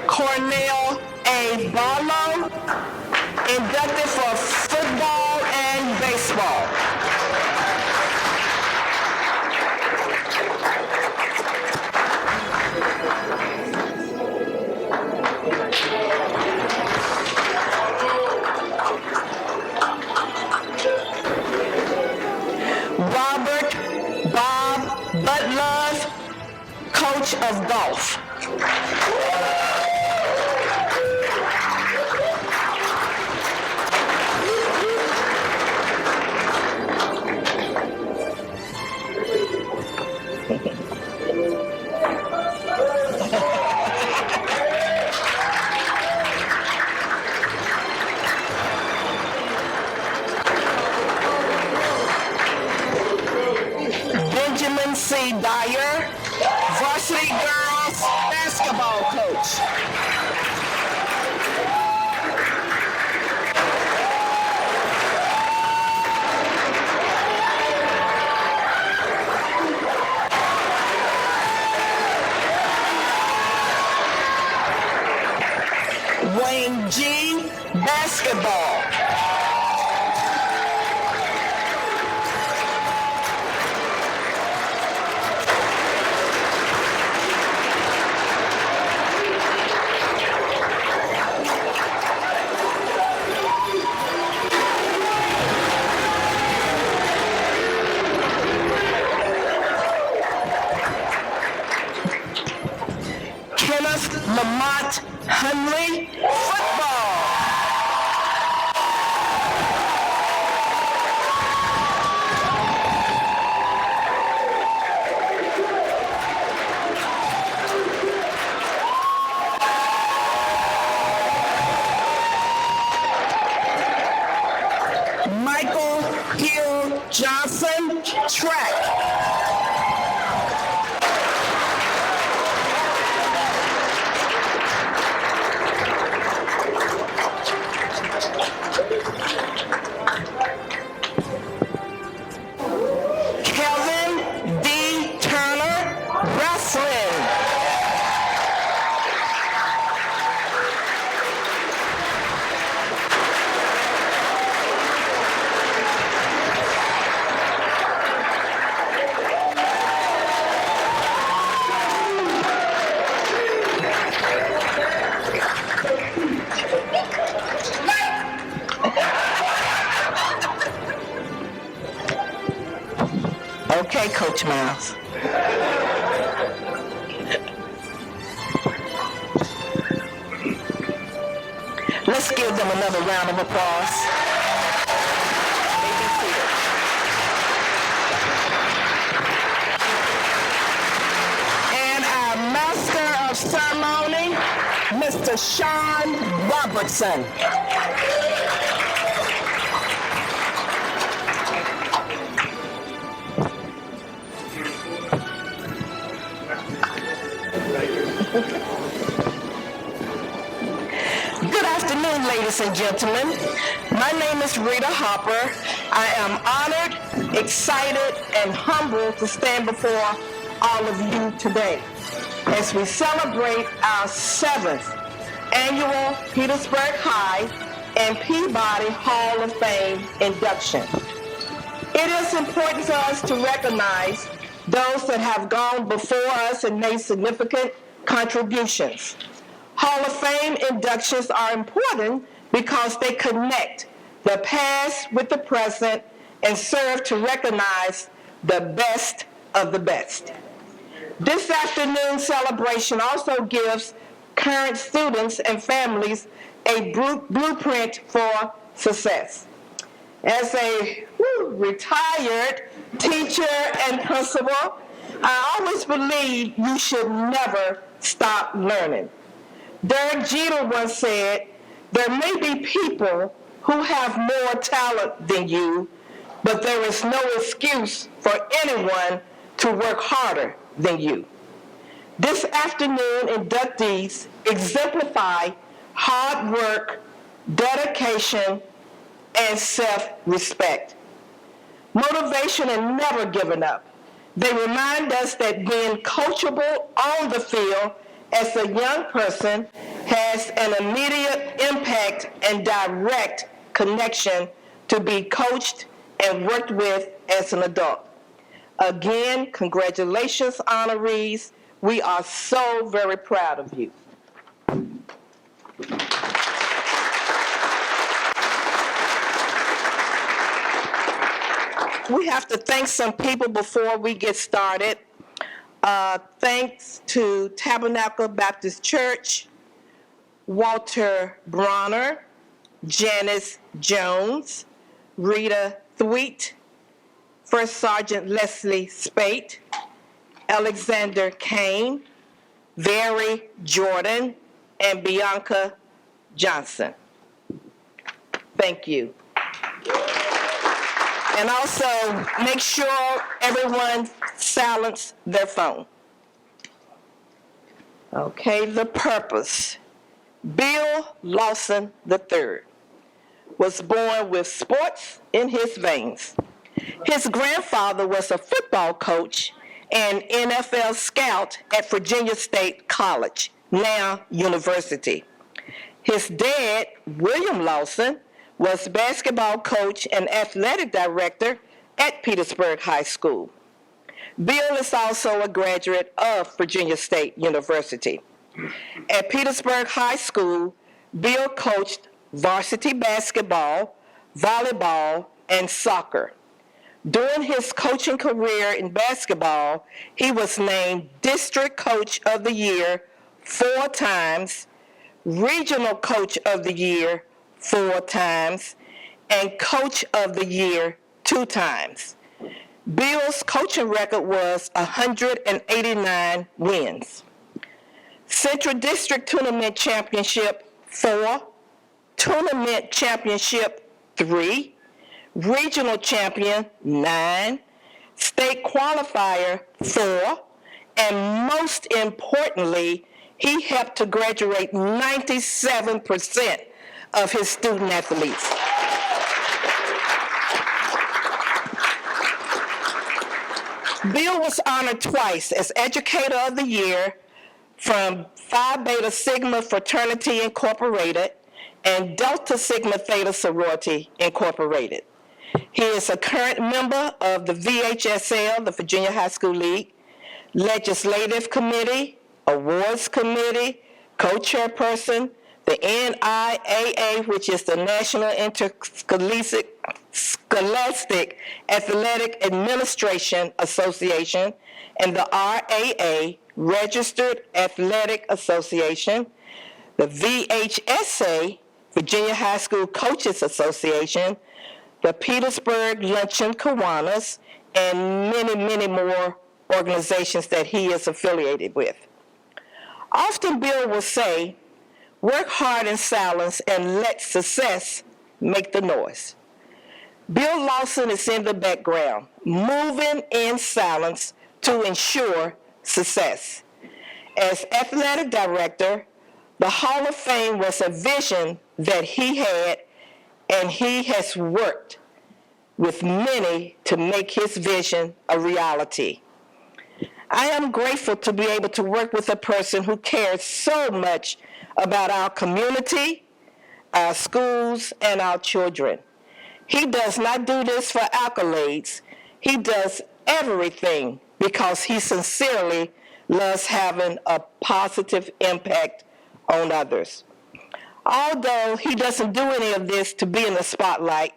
Cornell A. Barlow, inducted for football and baseball. Robert Bob Butlove, coach of golf. Benjamin C. Dyer, varsity girls basketball coach. Wayne G. basketball. Kenneth Lamont Hunley, football. Michael Hill Johnson, track. Kevin D. Turner, wrestling. Okay, Coach Miles. Let's give them another round of applause. And our Master of Ceremony, Mr. Sean Robertson. Good afternoon, ladies and gentlemen. My name is Rita Hopper. I am honored, excited, and humbled to stand before all of you today as we celebrate our 7th annual Petersburg High and Peabody Hall of Fame induction. It is important for us to recognize those that have gone before us and made significant contributions. Hall of Fame inductions are important because they connect the past with the present and serve to recognize the best of the best. This afternoon's celebration also gives current students and families a blueprint for success. As a retired teacher and principal, I always believe you should never stop learning. Derek Jeter once said, there may be people who have more talent than you, but there is no excuse for anyone to work harder than you. This afternoon, inductees exemplify hard work, dedication, and self-respect. Motivation and never giving up. They remind us that being coachable on the field as a young person has an immediate impact and direct connection to be coached and worked with as an adult. Again, congratulations, honorees. We are so very proud of you. We have to thank some people before we get started. Thanks to Tabernacle Baptist Church, Walter Bronner, Janice Jones, Rita Thweet, First Sergeant Leslie Spate, Alexander Kane, Very Jordan, and Bianca Johnson. Thank you. And also, make sure everyone silence their phone. Okay, the purpose. Bill Lawson III was born with sports in his veins. His grandfather was a football coach and NFL scout at Virginia State College, now University. His dad, William Lawson, was basketball coach and athletic director at Petersburg High School. Bill is also a graduate of Virginia State University. At Petersburg High School, Bill coached varsity basketball, volleyball, and soccer. During his coaching career in basketball, he was named District Coach of the Year 4 times, Regional Coach of the Year 4 times, and Coach of the Year 2 times. Bill's coaching record was 189 wins. Central District Tournament Championship 4, Tournament Championship 3, Regional Champion 9, State Qualifier 4, and most importantly, he helped to graduate 97% of his student athletes. Bill was honored twice as Educator of the Year from Phi Beta Sigma Fraternity Incorporated and Delta Sigma Theta Sorority Incorporated. He is a current member of the VHSL, the Virginia High School League, Legislative Committee, Awards Committee, co-chairperson, the NIAA, which is the National Interscholastic Athletic Administration Association, and the RAA, Registered Athletic Association, the VHSA, Virginia High School Coaches Association, the Petersburg Luncheon Kiwanis, and many, many more organizations that he is affiliated with. Often Bill will say, work hard in silence and let success make the noise. Bill Lawson is in the background, moving in silence to ensure success. As athletic director, the Hall of Fame was a vision that he had, and he has worked with many to make his vision a reality. I am grateful to be able to work with a person who cares so much about our community, our schools, and our children. He does not do this for accolades. He does everything because he sincerely loves having a positive impact on others. Although he doesn't do any of this to be in the spotlight,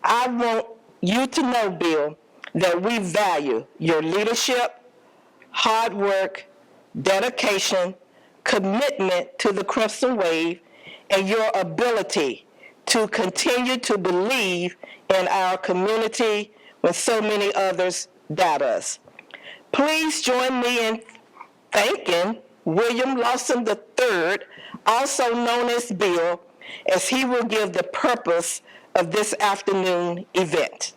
I want you to know, Bill, that we value your leadership, hard work, dedication, commitment to the Crimson Wave, and your ability to continue to believe in our community when so many others doubt us. Please join me in thanking William Lawson III, also known as Bill, as he will give the purpose of this afternoon event.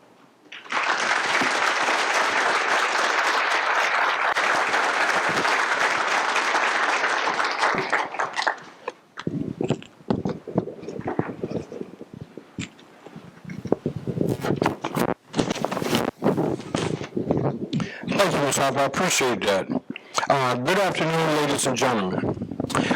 Thank you, Ms. Hopper. I appreciate that. Good afternoon, ladies and gentlemen.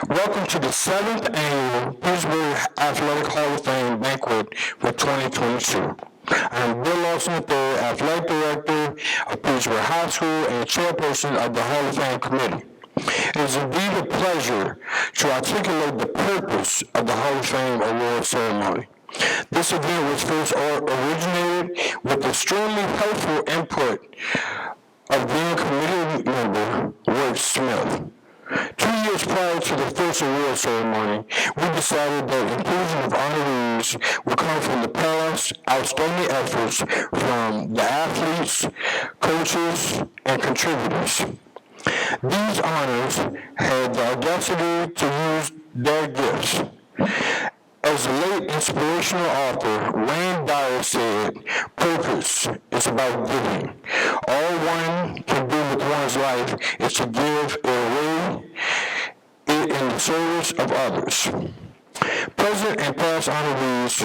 Welcome to the 7th Annual Petersburg Athletic Hall of Fame Banquet for 2022. I am Bill Lawson III, Athletic Director of Petersburg High School and Chairperson of the Hall of Fame Committee. It is indeed a pleasure to articulate the purpose of the Hall of Fame award ceremony. This event was first originated with extremely helpful input of then committee member Wirt Smith. 2 years prior to the first award ceremony, we decided that inclusion of honorees would come from the past outstanding efforts from the athletes, coaches, and contributors. These honors had the audacity to use their gifts. As the late inspirational author Wayne Dyer said, purpose is about giving. All one can do with one's life is to give it away, it in the service of others. Present and past honorees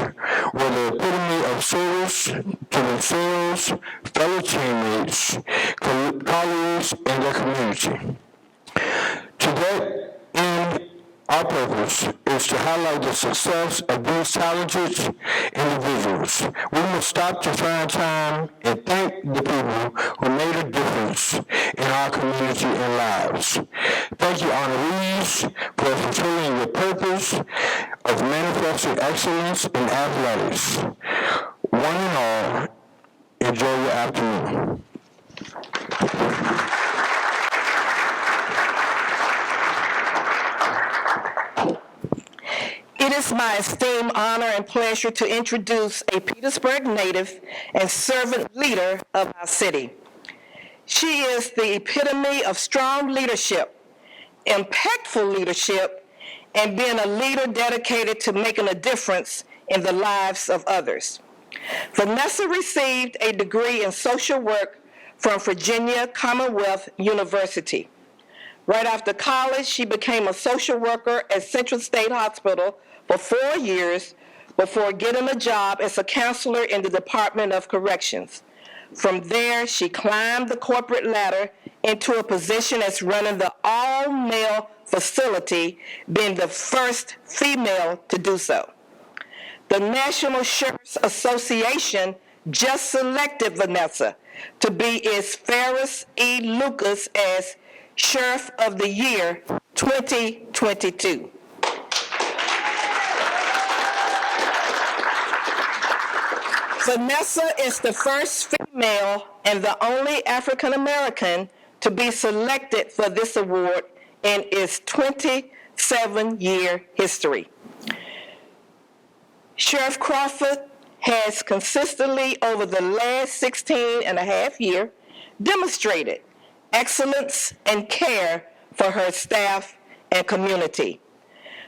were the epitome of service to themselves, fellow teammates, colleagues, and their community. To that end, our purpose is to highlight the success of these talented individuals. We must stop to find time and thank the people who made a difference in our community and lives. Thank you, honorees, for fulfilling your purpose of manifesting excellence in athletics. One and all, enjoy your afternoon. It is my esteemed honor and pleasure to introduce a Petersburg native and servant leader of our city. She is the epitome of strong leadership, impactful leadership, and being a leader dedicated to making a difference in the lives of others. Vanessa received a degree in social work from Virginia Commonwealth University. Right after college, she became a social worker at Central State Hospital for 4 years before getting a job as a counselor in the Department of Corrections. From there, she climbed the corporate ladder into a position as running the all-male facility, being the first female to do so. The National Sheriff's Association just selected Vanessa to be its Ferris E. Lucas as Sheriff of the Year 2022. Vanessa is the first female and the only African American to be selected for this award in its 27-year history. Sheriff Crawford has consistently over the last 16 and a half years demonstrated excellence and care for her staff and community.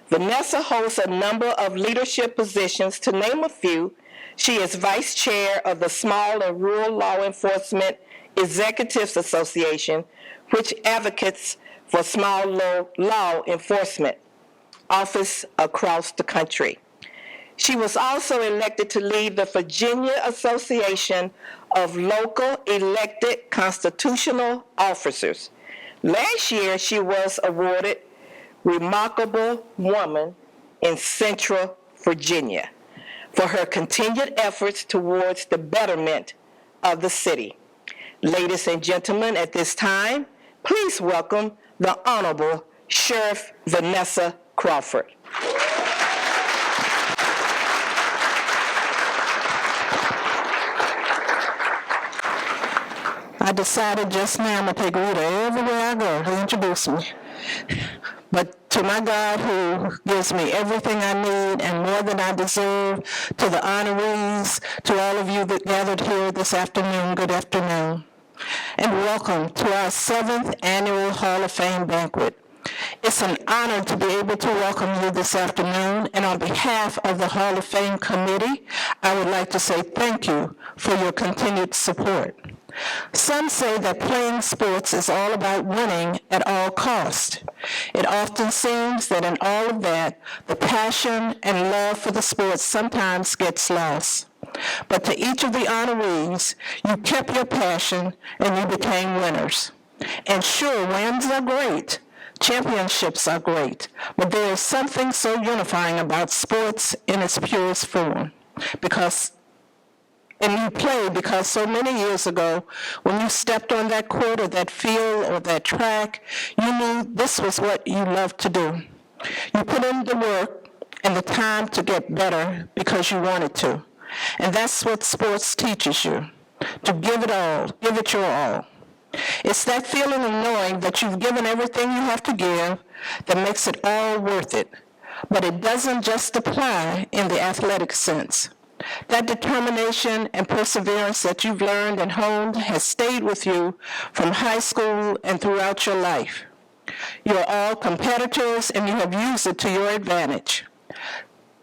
Vanessa holds a number of leadership positions. To name a few, she is vice chair of the Small and Rural Law Enforcement Executives Association, which advocates for small law enforcement office across the country. She was also elected to lead the Virginia Association of Local Elected Constitutional Officers. Last year, she was awarded Remarkable Woman in Central Virginia for her continued efforts towards the betterment of the city. Ladies and gentlemen, at this time, please welcome the Honorable Sheriff Vanessa Crawford. I decided just now I'm going to take Rita everywhere I go to introduce me. But to my God who gives me everything I need and more than I deserve, to the honorees, to all of you that gathered here this afternoon, good afternoon. And welcome to our 7th Annual Hall of Fame Banquet. It's an honor to be able to welcome you this afternoon, and on behalf of the Hall of Fame Committee, I would like to say thank you for your continued support. Some say that playing sports is all about winning at all cost. It often seems that in all of that, the passion and love for the sport sometimes gets lost. But to each of the honorees, you kept your passion and you became winners. And sure, wins are great. Championships are great. But there is something so unifying about sports in its purest form. And you play because so many years ago, when you stepped on that court or that field or that track, you knew this was what you loved to do. You put in the work and the time to get better because you wanted to. And that's what sports teaches you, to give it all, give it your all. It's that feeling of knowing that you've given everything you have to give that makes it all worth it. But it doesn't just apply in the athletic sense. That determination and perseverance that you've learned and honed has stayed with you from high school and throughout your life. You're all competitors and you have used it to your advantage.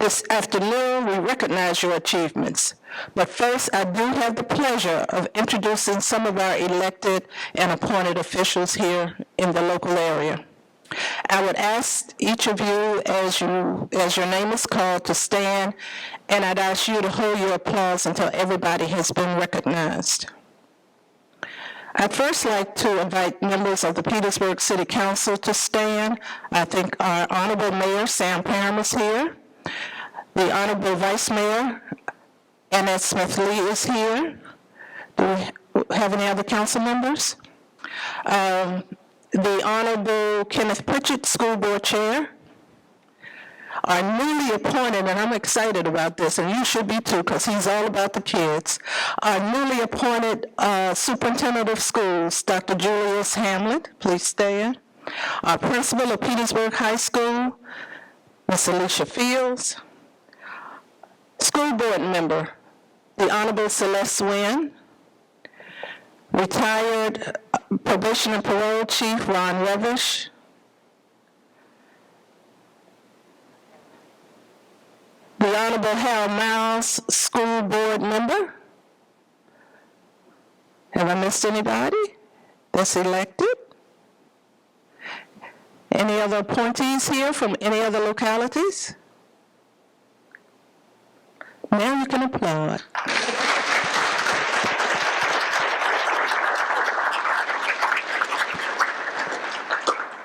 This afternoon, we recognize your achievements. But first, I do have the pleasure of introducing some of our elected and appointed officials here in the local area. I would ask each of you, as your name is called, to stand, and I'd ask you to hold your applause until everybody has been recognized. I'd first like to invite members of the Petersburg City Council to stand. I think our Honorable Mayor, Sam Parham, is here. The Honorable Vice Mayor, Annette Smith-Lee, is here. Do we have any other council members? The Honorable Kenneth Pritchett, School Board Chair. Our newly appointed, and I'm excited about this, and you should be too, because he's all about the kids. Our newly appointed Superintendent of Schools, Dr. Julius Hamlet, please stand. Our Principal of Petersburg High School, Ms. Alicia Fields. School Board Member, the Honorable Celeste Wynn. Retired Probation and Parole Chief Ron Revish. The Honorable Harold Miles, School Board Member. Have I missed anybody that's elected? Any other appointees here from any other localities? Now you can applaud.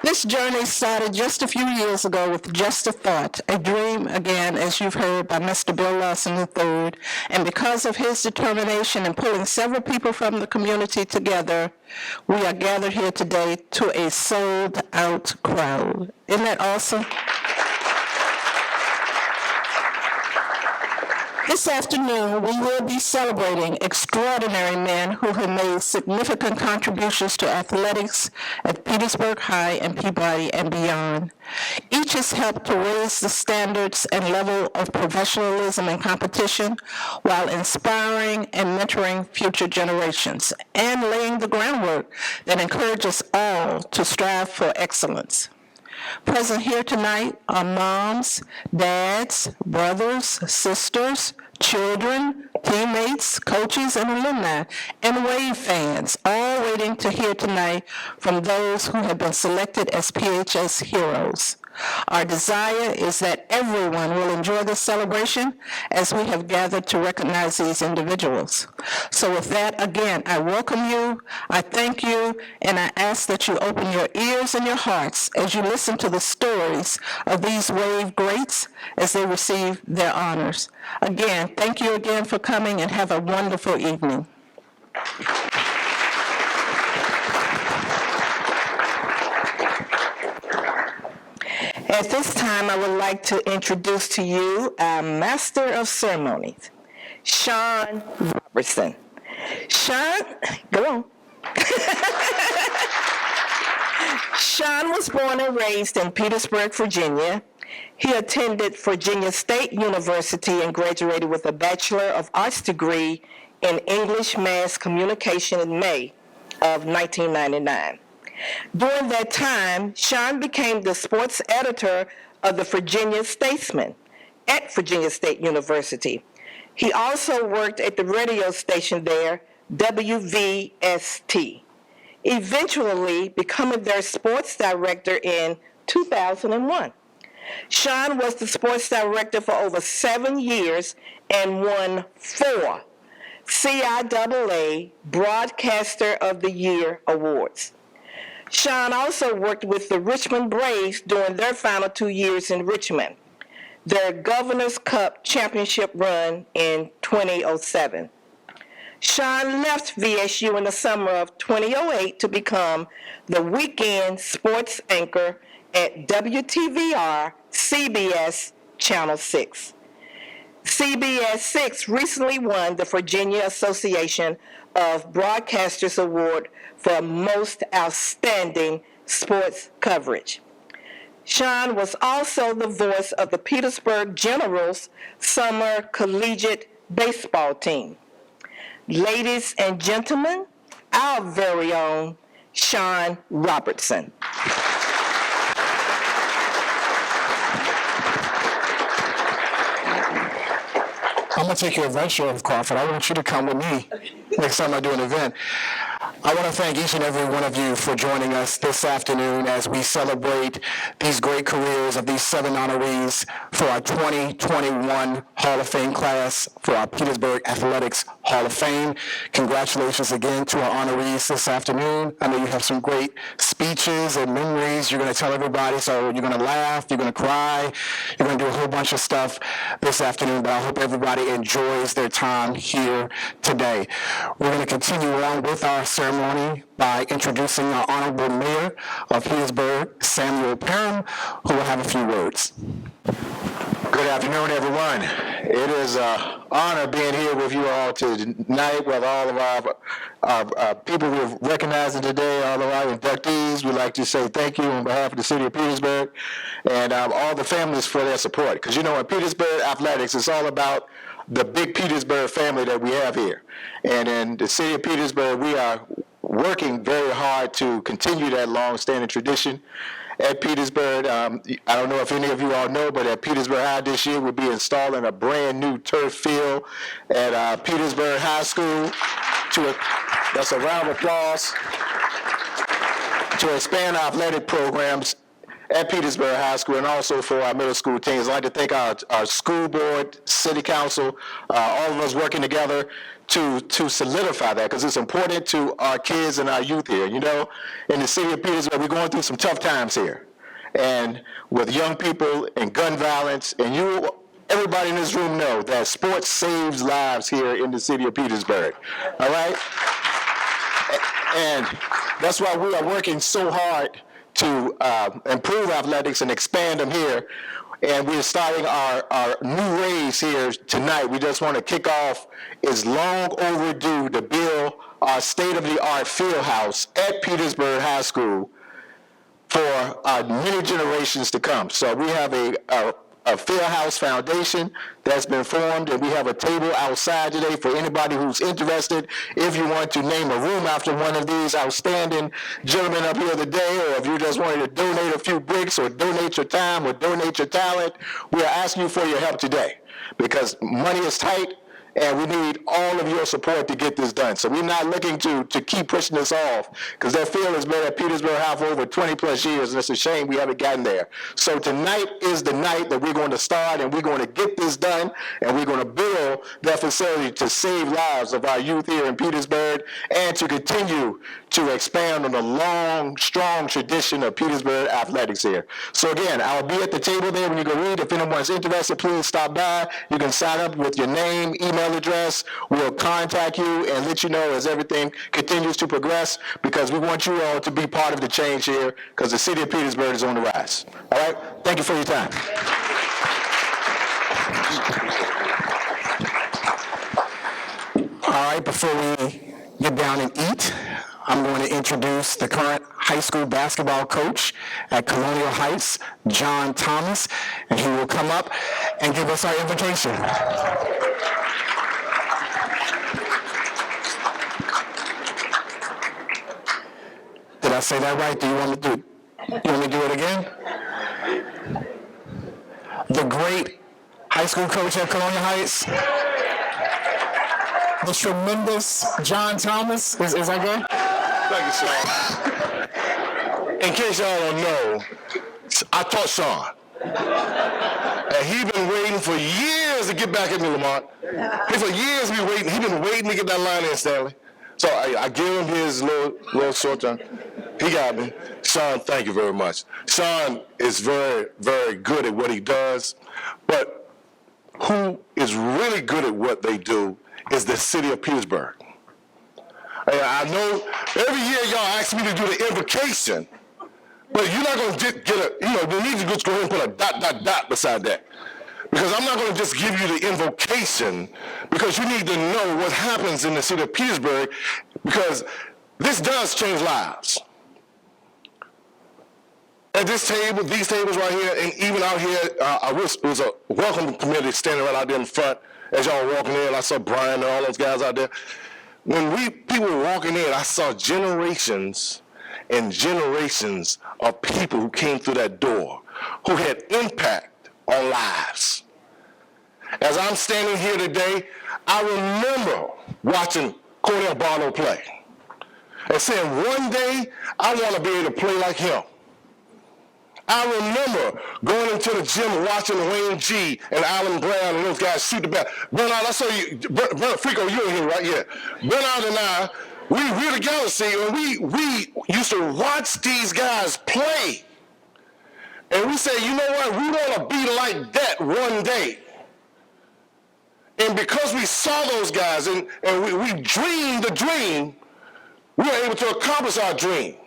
This journey started just a few years ago with just a thought, a dream, again, as you've heard, by Mr. Bill Lawson III. And because of his determination in pulling several people from the community together, we are gathered here today to a sold-out crowd. Isn't that awesome? This afternoon, we will be celebrating extraordinary men who have made significant contributions to athletics at Petersburg High and Peabody and beyond. Each has helped to raise the standards and level of professionalism and competition while inspiring and mentoring future generations and laying the groundwork that encourages all to strive for excellence. Present here tonight are moms, dads, brothers, sisters, children, teammates, coaches, and alumni, and Wave fans, all waiting to hear tonight from those who have been selected as PHS heroes. Our desire is that everyone will enjoy this celebration as we have gathered to recognize these individuals. So with that, again, I welcome you, I thank you, and I ask that you open your ears and your hearts as you listen to the stories of these Wave greats as they receive their honors. Again, thank you again for coming and have a wonderful evening. At this time, I would like to introduce to you our Master of Ceremonies, Sean Robertson. Sean, go on. Sean was born and raised in Petersburg, Virginia. He attended Virginia State University and graduated with a Bachelor of Arts degree in English Mass Communication in May of 1999. During that time, Sean became the sports editor of the Virginia Statesman at Virginia State University. He also worked at the radio station there, WVST, eventually becoming their sports director in 2001. Sean was the sports director for over 7 years and won 4 CIAA Broadcaster of the Year awards. Sean also worked with the Richmond Braves during their final 2 years in Richmond, their Governor's Cup championship run in 2007. Sean left VSU in the summer of 2008 to become the weekend sports anchor at WTVR CBS Channel 6. CBS 6 recently won the Virginia Association of Broadcasters Award for Most Outstanding Sports Coverage. Sean was also the voice of the Petersburg Generals Summer Collegiate Baseball Team. Ladies and gentlemen, our very own Sean Robertson. I'm going to take your adventure of Crawford. I want you to come with me next time I do an event. I want to thank each and every one of you for joining us this afternoon as we celebrate these great careers of these 7 honorees for our 2021 Hall of Fame class for our Petersburg Athletics Hall of Fame. Congratulations again to our honorees this afternoon. I know you have some great speeches and memories you're going to tell everybody, so you're going to laugh, you're going to cry, you're going to do a whole bunch of stuff this afternoon, but I hope everybody enjoys their time here today. We're going to continue on with our ceremony by introducing our Honorable Mayor of Petersburg, Samuel Parham, who will have a few words. Good afternoon, everyone. It is an honor being here with you all tonight with all of our people we're recognizing today, all of our inductees. We'd like to say thank you on behalf of the city of Petersburg and all the families for their support. Because you know, in Petersburg athletics, it's all about the big Petersburg family that we have here. And in the city of Petersburg, we are working very hard to continue that long-standing tradition. At Petersburg, I don't know if any of you all know, but at Petersburg High this year, we'll be installing a brand new turf field at Petersburg High School. That's a round of applause to expand our athletic programs at Petersburg High School and also for our middle school teams. I'd like to thank our school board, city council, all of us working together to solidify that, because it's important to our kids and our youth here. You know, in the city of Petersburg, we're going through some tough times here. And with young people and gun violence, and everybody in this room know that sports saves lives here in the city of Petersburg, all right? And that's why we are working so hard to improve athletics and expand them here. And we're starting our new race here tonight. We just want to kick off. It's long overdue to build our state-of-the-art field house at Petersburg High School for many generations to come. So we have a field house foundation that's been formed, and we have a table outside today for anybody who's interested. If you want to name a room after one of these outstanding gentlemen up here today, or if you just wanted to donate a few bricks or donate your time or donate your talent, we are asking you for your help today because money is tight. And we need all of your support to get this done. So we're not looking to keep pushing this off, because that field has been at Petersburg High for over 20 plus years, and it's a shame we haven't gotten there. So tonight is the night that we're going to start, and we're going to get this done, and we're going to build that facility to save lives of our youth here in Petersburg and to continue to expand on the long, strong tradition of Petersburg athletics here. So again, I'll be at the table there when you go read. If anyone's interested, please stop by. You can sign up with your name, email address. We'll contact you and let you know as everything continues to progress, because we want you all to be part of the change here, because the city of Petersburg is on the rise. All right? Thank you for your time. All right, before we get down and eat, I'm going to introduce the current high school basketball coach at Colonial Heights, John Thomas, and he will come up and give us our invitation. Did I say that right? Do you want me to do it again? The great high school coach at Colonial Heights. the tremendous John Thomas. Is that good? Thank you, Sean. In case y'all don't know, I taught Sean. And he's been waiting for years to get back at me, Lamont. For years he's been waiting to get that line in, Stanley. So I gave him his little short term. He got me. Sean, thank you very much. Sean is very, very good at what he does, but who is really good at what they do is the city of Petersburg. And I know every year y'all ask me to do the invocation, but you're not going to get a, you need to just go ahead and put a ... beside that. Because I'm not going to just give you the invocation, because you need to know what happens in the city of Petersburg, because this does change lives. At this table, these tables right here, and even out here, it was a welcome committee standing right out there in front. As y'all were walking in, I saw Brian and all those guys out there. When people were walking in, I saw generations and generations of people who came through that door, who had impact on lives. As I'm standing here today, I remember watching Cornell Barlow play and saying, one day, I want to be able to play like him. I remember going into the gym and watching Wayne G. and Alan Brown and those guys shoot the bat. Bernard, I saw you, Bernard Frico, you were here, right? Yeah. Bernard and I, we're together, see, and we used to watch these guys play. And we say, you know what, we want to be like that one day. And because we saw those guys and we dreamed the dream, we were able to accomplish our dream.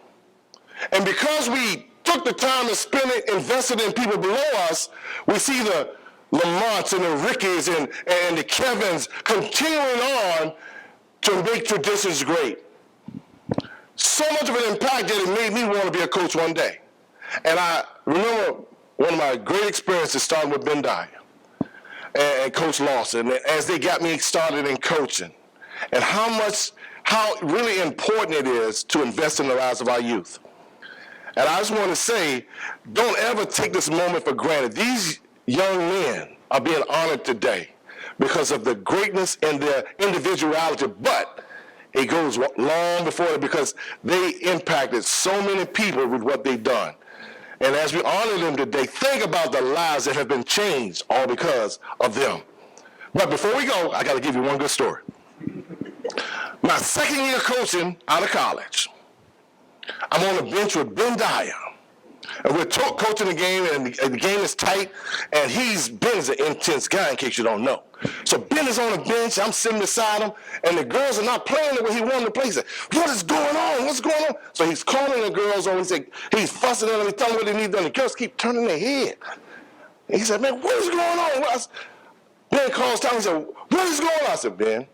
And because we took the time to spend it, invested in people below us, we see the Lamonts and the Rickies and the Kevins continuing on to make traditions great. So much of an impact that it made me want to be a coach one day. And I remember one of my great experiences starting with Ben Dyer and Coach Lawson, as they got me started in coaching, and how really important it is to invest in the lives of our youth. And I just want to say, don't ever take this moment for granted. These young men are being honored today because of the greatness and their individuality, but it goes long before it because they impacted so many people with what they've done. And as we honor them today, think about the lives that have been changed all because of them. But before we go, I got to give you one good story. My second year coaching out of college, I'm on the bench with Ben Dyer. And we're coaching the game, and the game is tight, and Ben is an intense guy, in case you don't know. So Ben is on the bench, I'm sitting beside him, and the girls are not playing the way he wanted to play. He said, what is going on? What's going on? So he's calling the girls over, he's fussing at them, he's telling them what they need done. The girls keep turning their head. And he said, man, what is going on? Ben calls down and said, what is going on? I said, Ben,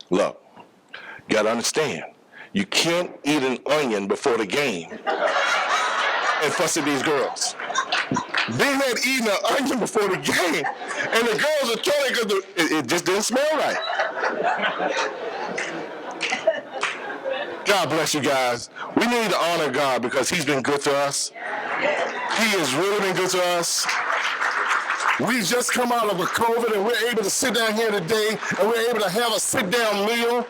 look, you got to understand, you can't eat an onion before the game and fuss at these girls. Ben had eaten an onion before the game, and the girls are telling because it just didn't smell right. God bless you guys. We need to honor God because he's been good to us. He has really been good to us. We just come out of a COVID, and we're able to sit down here today, and we're able to have a sit-down meal.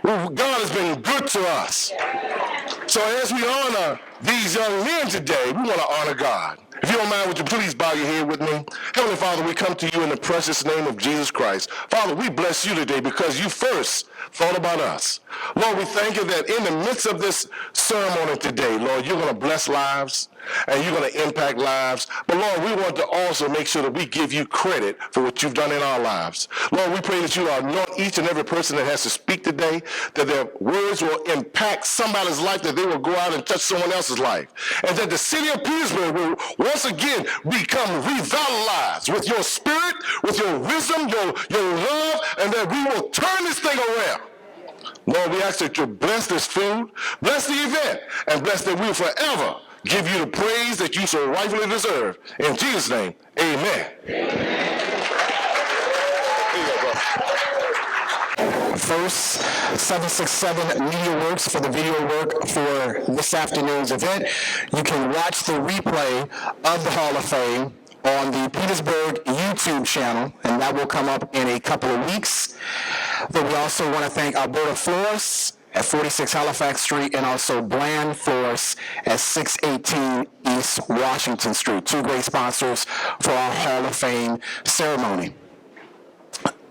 God has been good to us. So as we honor these young men today, we want to honor God. If you don't mind, would you please bow your head with me? Heavenly Father, we come to you in the precious name of Jesus Christ. Father, we bless you today because you first thought about us. Lord, we thank you that in the midst of this ceremony today, Lord, you're going to bless lives and you're going to impact lives. But Lord, we want to also make sure that we give you credit for what you've done in our lives. Lord, we pray that you anoint each and every person that has to speak today, that their words will impact somebody's life, that they will go out and touch someone else's life. And that the city of Petersburg will once again become revitalized with your spirit, with your wisdom, your love, and that we will turn this thing around. Lord, we ask that you bless this food, bless the event, and bless that we will forever give you the praise that you so rightfully deserve. In Jesus' name, amen. First, 767 Media Works for the video work for this afternoon's event. You can watch the replay of the Hall of Fame on the Petersburg YouTube channel, and that will come up in a couple of weeks. But we also want to thank Alberta Flores at 46 Halifax Street and also Bland Flores at 618 East Washington Street. Two great sponsors for our Hall of Fame ceremony.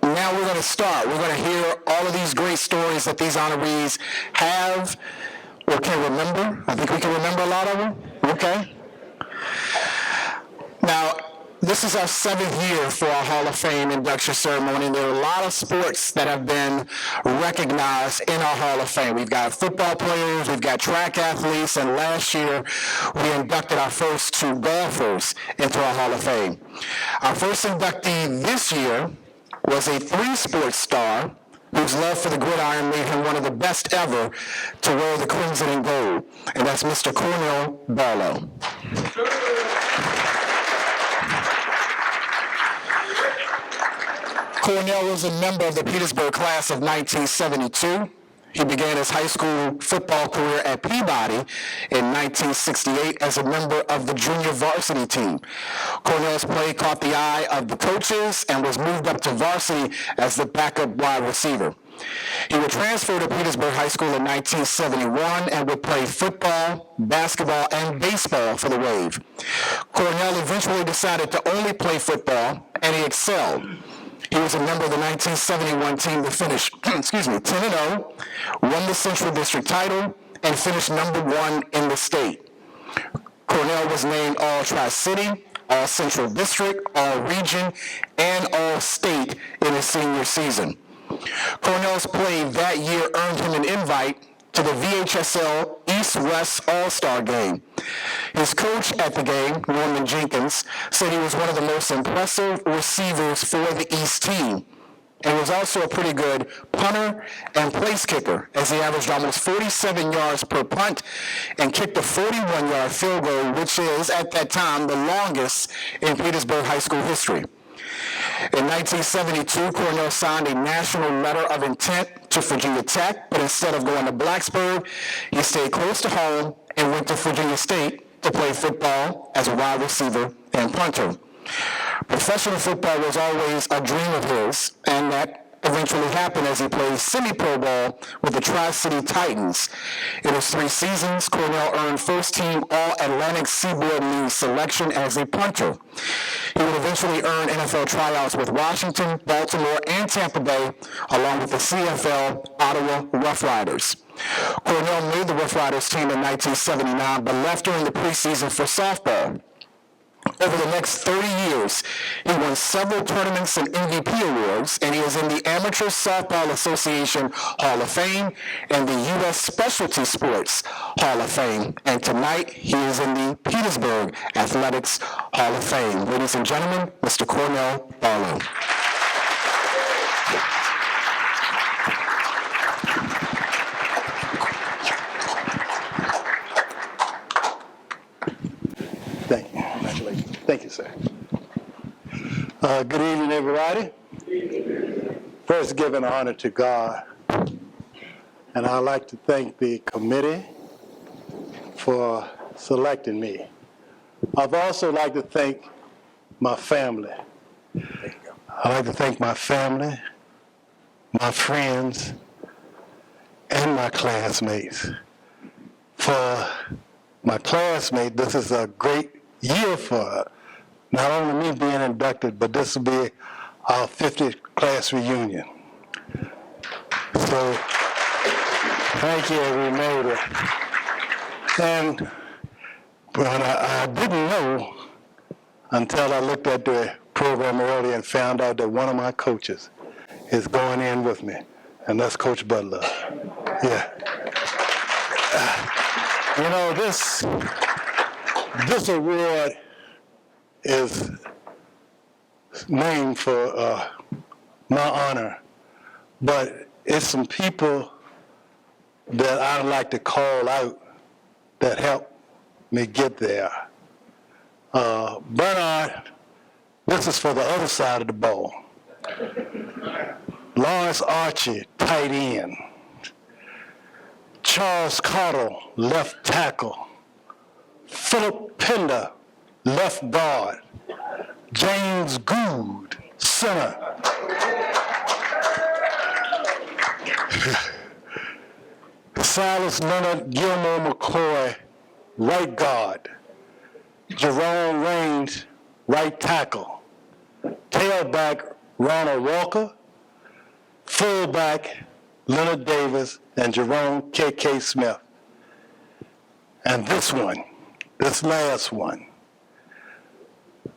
Now we're going to start. We're going to hear all of these great stories that these honorees have or can remember. I think we can remember a lot of them. Okay. Now, this is our 7th year for our Hall of Fame induction ceremony, and there are a lot of sports that have been recognized in our Hall of Fame. We've got football players, we've got track athletes, and last year we inducted our first 2 golfers into our Hall of Fame. Our first inductee this year was a 3-sport star whose love for the gridiron made him one of the best ever to wear the crimson and gold, and that's Mr. Cornell Barlow. Cornell was a member of the Petersburg class of 1972. He began his high school football career at Peabody in 1968 as a member of the junior varsity team. Cornell's play caught the eye of the coaches and was moved up to varsity as the backup wide receiver. He would transfer to Petersburg High School in 1971 and would play football, basketball, and baseball for the Wave. Cornell eventually decided to only play football, and he excelled. He was a member of the 1971 team that finished 10-0, won the Central District title, and finished number 1 in the state. Cornell was named All Tri-City, All Central District, All Region, and All State in his senior season. Cornell's play that year earned him an invite to the VHSL East-West All-Star Game. His coach at the game, Norman Jenkins, said he was one of the most impressive receivers for the East team, and was also a pretty good punter and place kicker, as he averaged almost 47 yards per punt and kicked a 41-yard field goal, which is, at that time, the longest in Petersburg high school history. In 1972, Cornell signed a national letter of intent to Virginia Tech, but instead of going to Blacksburg, he stayed close to home and went to Virginia State to play football as a wide receiver and punter. Professional football was always a dream of his, and that eventually happened as he played semi-pro ball with the Tri-City Titans. In his 3 seasons, Cornell earned first-team All-Atlantic Seaboard League selection as a punter. He would eventually earn NFL tryouts with Washington, Baltimore, and Tampa Bay, along with the CFL Ottawa Rough Riders. Cornell made the Rough Riders team in 1979, but left during the preseason for softball. Over the next 30 years, he won several tournaments and MVP awards, and he is in the Amateur Softball Association Hall of Fame and the U.S. Specialty Sports Hall of Fame. And tonight, he is in the Petersburg Athletics Hall of Fame. Ladies and gentlemen, Mr. Cornell Barlow. Thank you. Congratulations. Thank you, sir. Good evening, everybody. First, giving honor to God. And I'd like to thank the committee for selecting me. I'd also like to thank my family. I'd like to thank my family, my friends, and my classmates. For my classmate, this is a great year for not only me being inducted, but this will be our 50th class reunion. So, thank you, we made it. And but I didn't know until I looked at the program earlier and found out that one of my coaches is going in with me, and that's Coach Butler. Yeah. You know, this award is named for my honor, but it's some people that I'd like to call out that helped me get there. Bernard, this is for the other side of the ball. Lawrence Archie, tight end. Charles Cottle, left tackle. Philip Pender, left guard. James Gould, center. Silas Leonard Gilmore McCoy, right guard. Jerome Raines, right tackle. Tailback, Ronald Walker. Fullback, Leonard Davis and Jerome K.K. Smith. And this last one,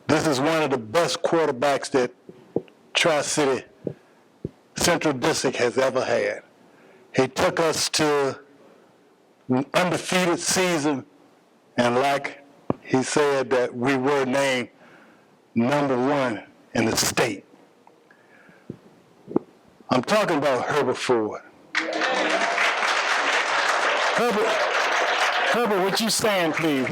this is one of the best quarterbacks that Tri-City Central District has ever had. He took us to an undefeated season, and like he said that we were named #1 in the state. I'm talking about Herbert Ford. Herbert, would you stand, please?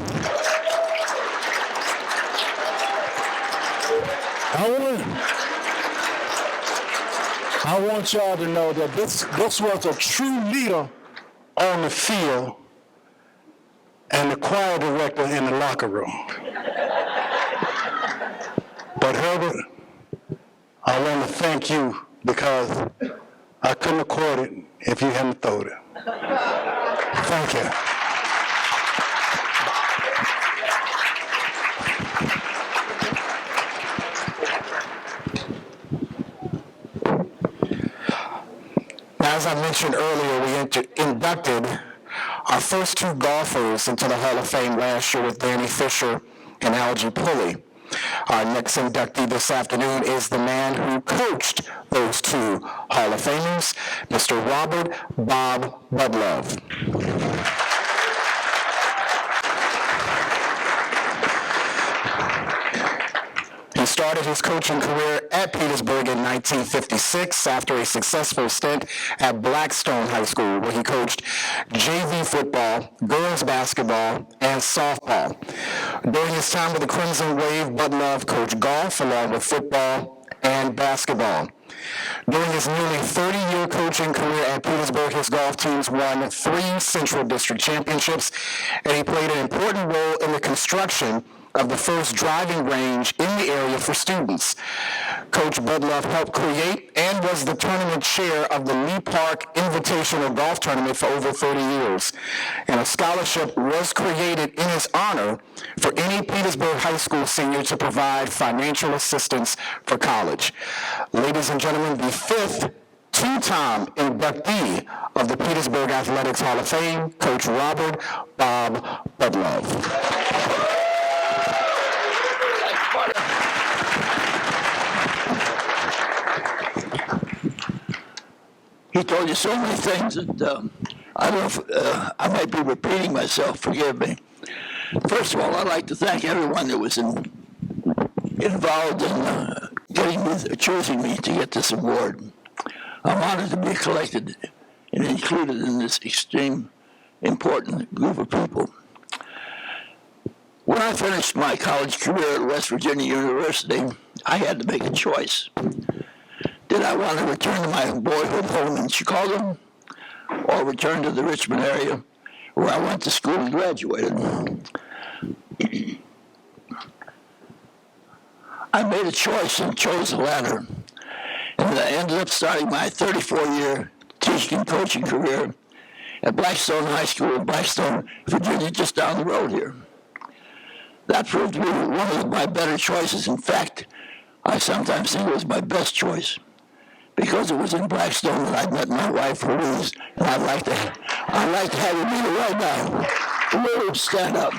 I want y'all to know that this was a true leader on the field and the choir director in the locker room. But Herbert, I want to thank you because I couldn't afford it if you hadn't thrown it. Thank you. Now, as I mentioned earlier, we inducted our first two golfers into the Hall of Fame last year with Danny Fisher and Algie Pulley. Our next inductee this afternoon is the man who coached those two Hall of Famers, Mr. Robert Bob Budlove. He started his coaching career at Petersburg in 1956 after a successful stint at Blackstone High School, where he coached JV football, girls basketball, and softball. During his time with the Crimson Wave, Budlove coached golf along with football and basketball. During his nearly 30-year coaching career at Petersburg, his golf teams won 3 Central District championships, and he played an important role in the construction of the first driving range in the area for students. Coach Budlove helped create and was the tournament chair of the Lee Park Invitational Golf Tournament for over 30 years. And a scholarship was created in his honor for any Petersburg High School senior to provide financial assistance for college. Ladies and gentlemen, the 5th two-time inductee of the Petersburg Athletics Hall of Fame, Coach Robert Bob Budlove. He told you so many things that I don't know if I might be repeating myself, forgive me. First of all, I'd like to thank everyone that was involved in choosing me to get this award. I'm honored to be collected and included in this extreme important group of people. When I finished my college career at West Virginia University, I had to make a choice. Did I want to return to my boyhood home in Chicago or return to the Richmond area where I went to school and graduated? I made a choice and chose the latter. And I ended up starting my 34-year teaching and coaching career at Blackstone High School in Blackstone, Virginia, just down the road here. That proved to be one of my better choices. In fact, I sometimes think it was my best choice, because it was in Blackstone that I met my wife, Louise, and I'd like to have her meet her right now. Louise, stand up.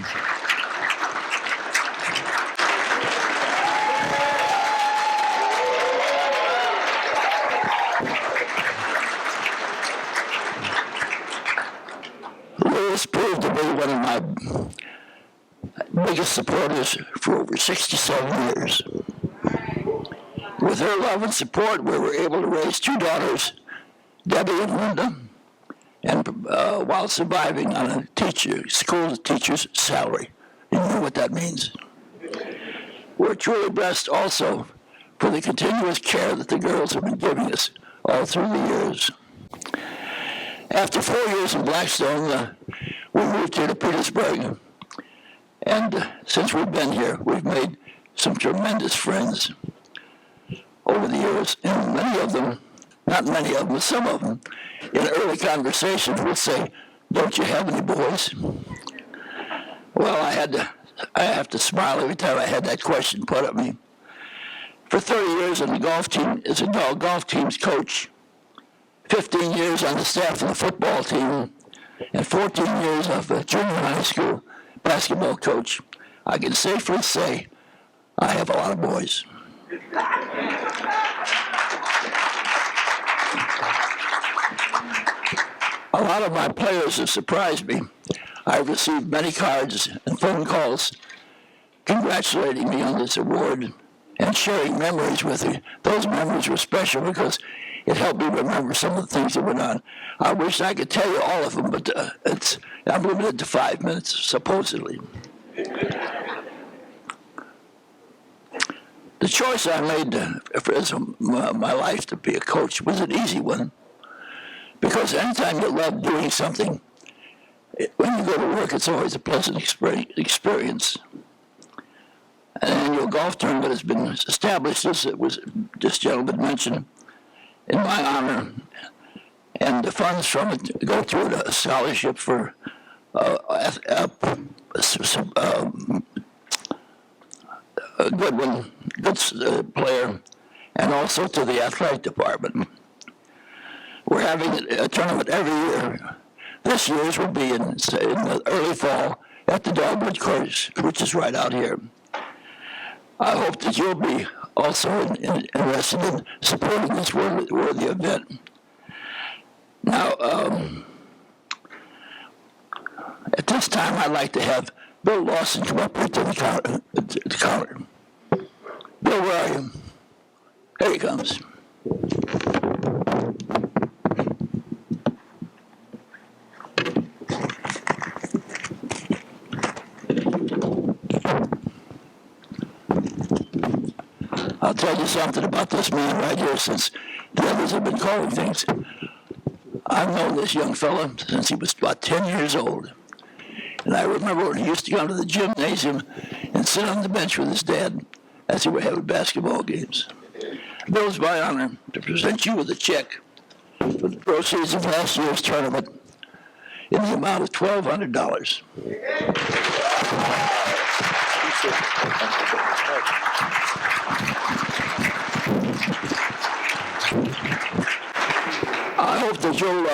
Louise proved to be one of my biggest supporters for over 67 years. With her love and support, we were able to raise 2 daughters, Debbie and Linda, and while surviving on a school teacher's salary. You know what that means. We're truly blessed also for the continuous care that the girls have been giving us all through the years. After 4 years in Blackstone, we moved here to Petersburg. And since we've been here, we've made some tremendous friends over the years, and many of them not many of them, but some of them, in early conversations would say, "Don't you have any boys?" Well, I have to smile every time I had that question put at me. For 30 years on the golf team, as a golf team's coach, 15 years on the staff of the football team, and 14 years of a junior high school basketball coach, I can safely say I have a lot of boys. A lot of my players have surprised me. I've received many cards and phone calls congratulating me on this award and sharing memories with me. Those memories were special because it helped me remember some of the things that went on. I wish I could tell you all of them, but I'm limited to 5 minutes, supposedly. The choice I made for my life to be a coach was an easy one, because anytime you love doing something, when you go to work, it's always a pleasant experience. An annual golf tournament has been established, as this gentleman mentioned, in my honor, and the funds from it go toward a scholarship for a good player, and also to the athletic department. We're having a tournament every year. This year's will be in the early fall at the Dogwood Course, which is right out here. I hope that you'll be also interested in supporting this worthy event. Now, at this time, I'd like to have Bill Lawson come up here to the counter. Bill, where are you? There he comes. I'll tell you something about this man right here, since the others have been calling things. I've known this young fella since he was about 10 years old. And I remember when he used to go to the gymnasium and sit on the bench with his dad as he would have basketball games. Bill, it's my honor to present you with a check for the proceeds of last year's tournament in the amount of $1,200. I hope that you'll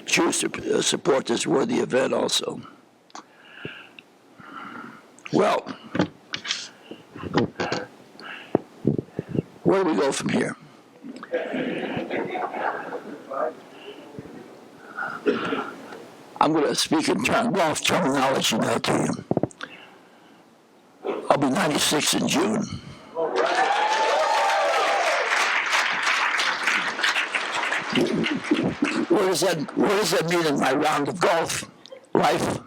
choose to support this worthy event also. Well, where do we go from here? I'm going to speak in golf terminology now to you. I'll be 96 in June. What does that mean in my round of golf life?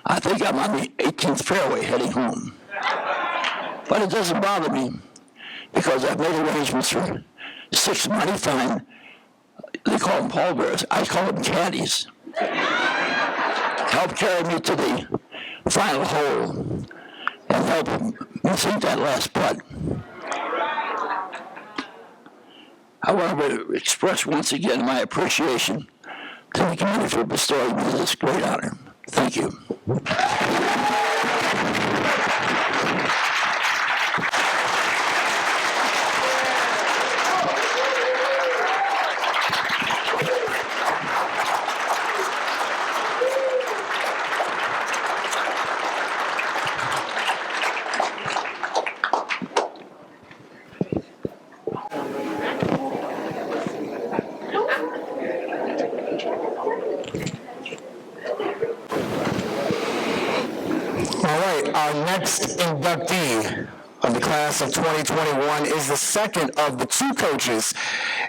I think I'm on the 18th fairway heading home. But it doesn't bother me, because I've made arrangements for 6 mighty fine, they call them pallbearers, I call them caddies, help carry me to the final hole and help me sink that last putt. I want to express once again my appreciation to the committee for bestowing me this great honor. Thank you. Our next inductee of the class of 2021 is the second of the 2 coaches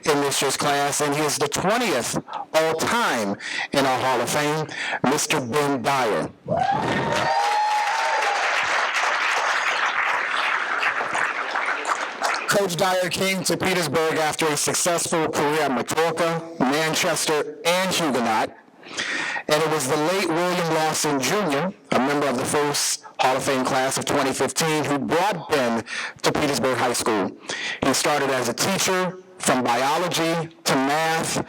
in this year's class, and he is the 20th all-time in our Hall of Fame, Mr. Ben Dyer. Coach Dyer came to Petersburg after a successful career at Majorca, Manchester, and Huguenot. And it was the late William Lawson Jr., a member of the first Hall of Fame class of 2015, who brought Ben to Petersburg High School. He started as a teacher from biology to math,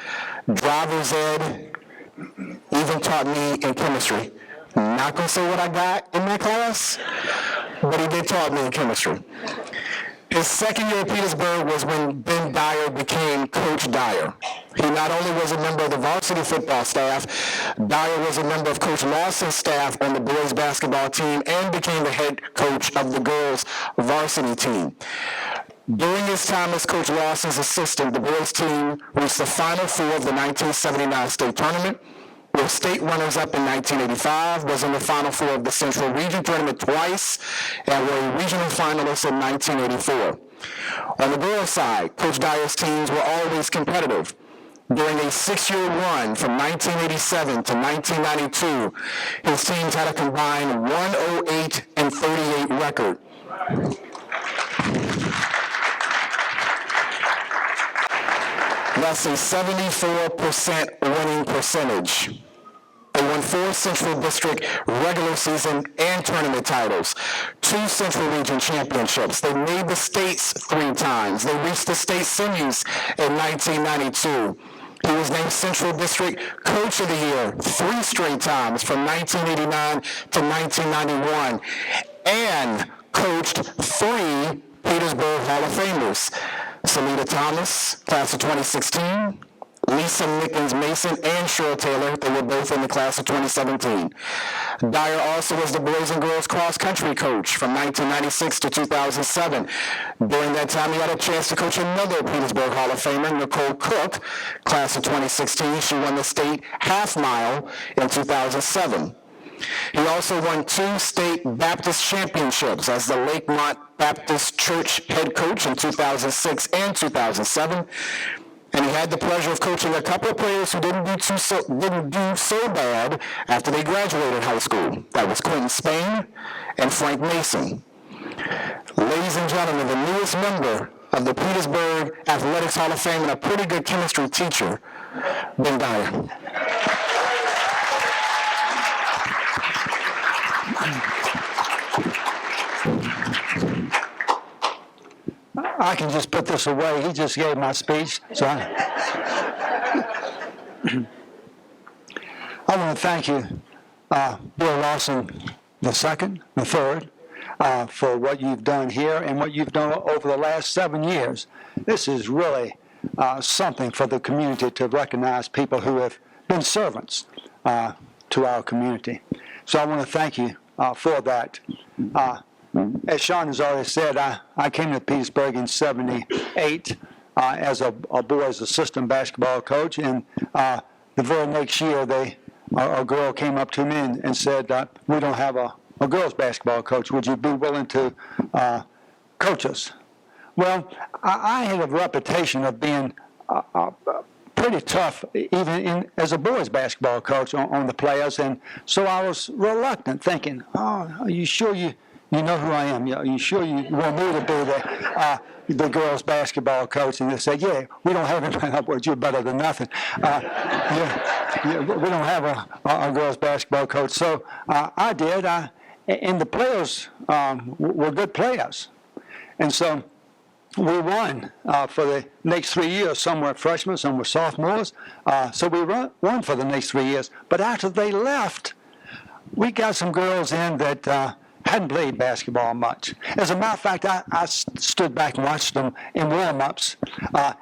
driver's ed, even taught me in chemistry. Not going to say what I got in that class, but he did taught me in chemistry. His second year at Petersburg was when Ben Dyer became Coach Dyer. He not only was a member of the varsity football staff, Dyer was a member of Coach Lawson's staff on the boys basketball team and became the head coach of the girls varsity team. During his time as Coach Lawson's assistant, the boys team reached the Final Four of the 1979 state tournament, were state runners-up in 1985, was in the Final Four of the Central Region Tournament twice, and were regional finalists in 1984. On the girls' side, Coach Dyer's teams were always competitive. During a 6-year run from 1987 to 1992, his teams had a combined 108 and 38 record. That's a 74% winning percentage. They won 4 Central District regular season and tournament titles, 2 Central Region championships. They made the states 3 times. They reached the state semis in 1992. He was named Central District Coach of the Year 3 straight times from 1989 to 1991, and coached 3 Petersburg Hall of Famers. Salita Thomas, class of 2016, Lisa Mickens-Mason, and Cheryl Taylor. They were both in the class of 2017. Dyer also was the boys and girls cross-country coach from 1996 to 2007. During that time, he had a chance to coach another Petersburg Hall of Famer, Nicole Cook, class of 2016. She won the state half mile in 2007. He also won 2 state Baptist championships as the Lakemont Baptist Church head coach in 2006 and 2007. And he had the pleasure of coaching a couple of players who didn't do so bad after they graduated high school. That was Quentin Spain and Frank Mason. Ladies and gentlemen, the newest member of the Petersburg Athletics Hall of Fame and a pretty good chemistry teacher, Ben Dyer. I can just put this away. He just gave my speech. So I want to thank you, Bill Lawson II, the third, for what you've done here and what you've done over the last 7 years. This is really something for the community to recognize people who have been servants to our community. So I want to thank you for that. As Sean has already said, I came to Petersburg in '78 as a boys' assistant basketball coach, and the very next year, a girl came up to me and said, "We don't have a girls' basketball coach. Would you be willing to coach us?" Well, I had a reputation of being pretty tough, even as a boys' basketball coach on the players, and so I was reluctant, thinking, "Oh, are you sure you know who I am? Are you sure you want me to be the girls' basketball coach?" And they said, "Yeah, we don't have it." Well, you're better than nothing. We don't have a girls' basketball coach. So I did, and the players were good players. And so we won for the next 3 years. Some were freshmen, some were sophomores. So we won for the next 3 years. But after they left, we got some girls in that hadn't played basketball much. As a matter of fact, I stood back and watched them in warm-ups,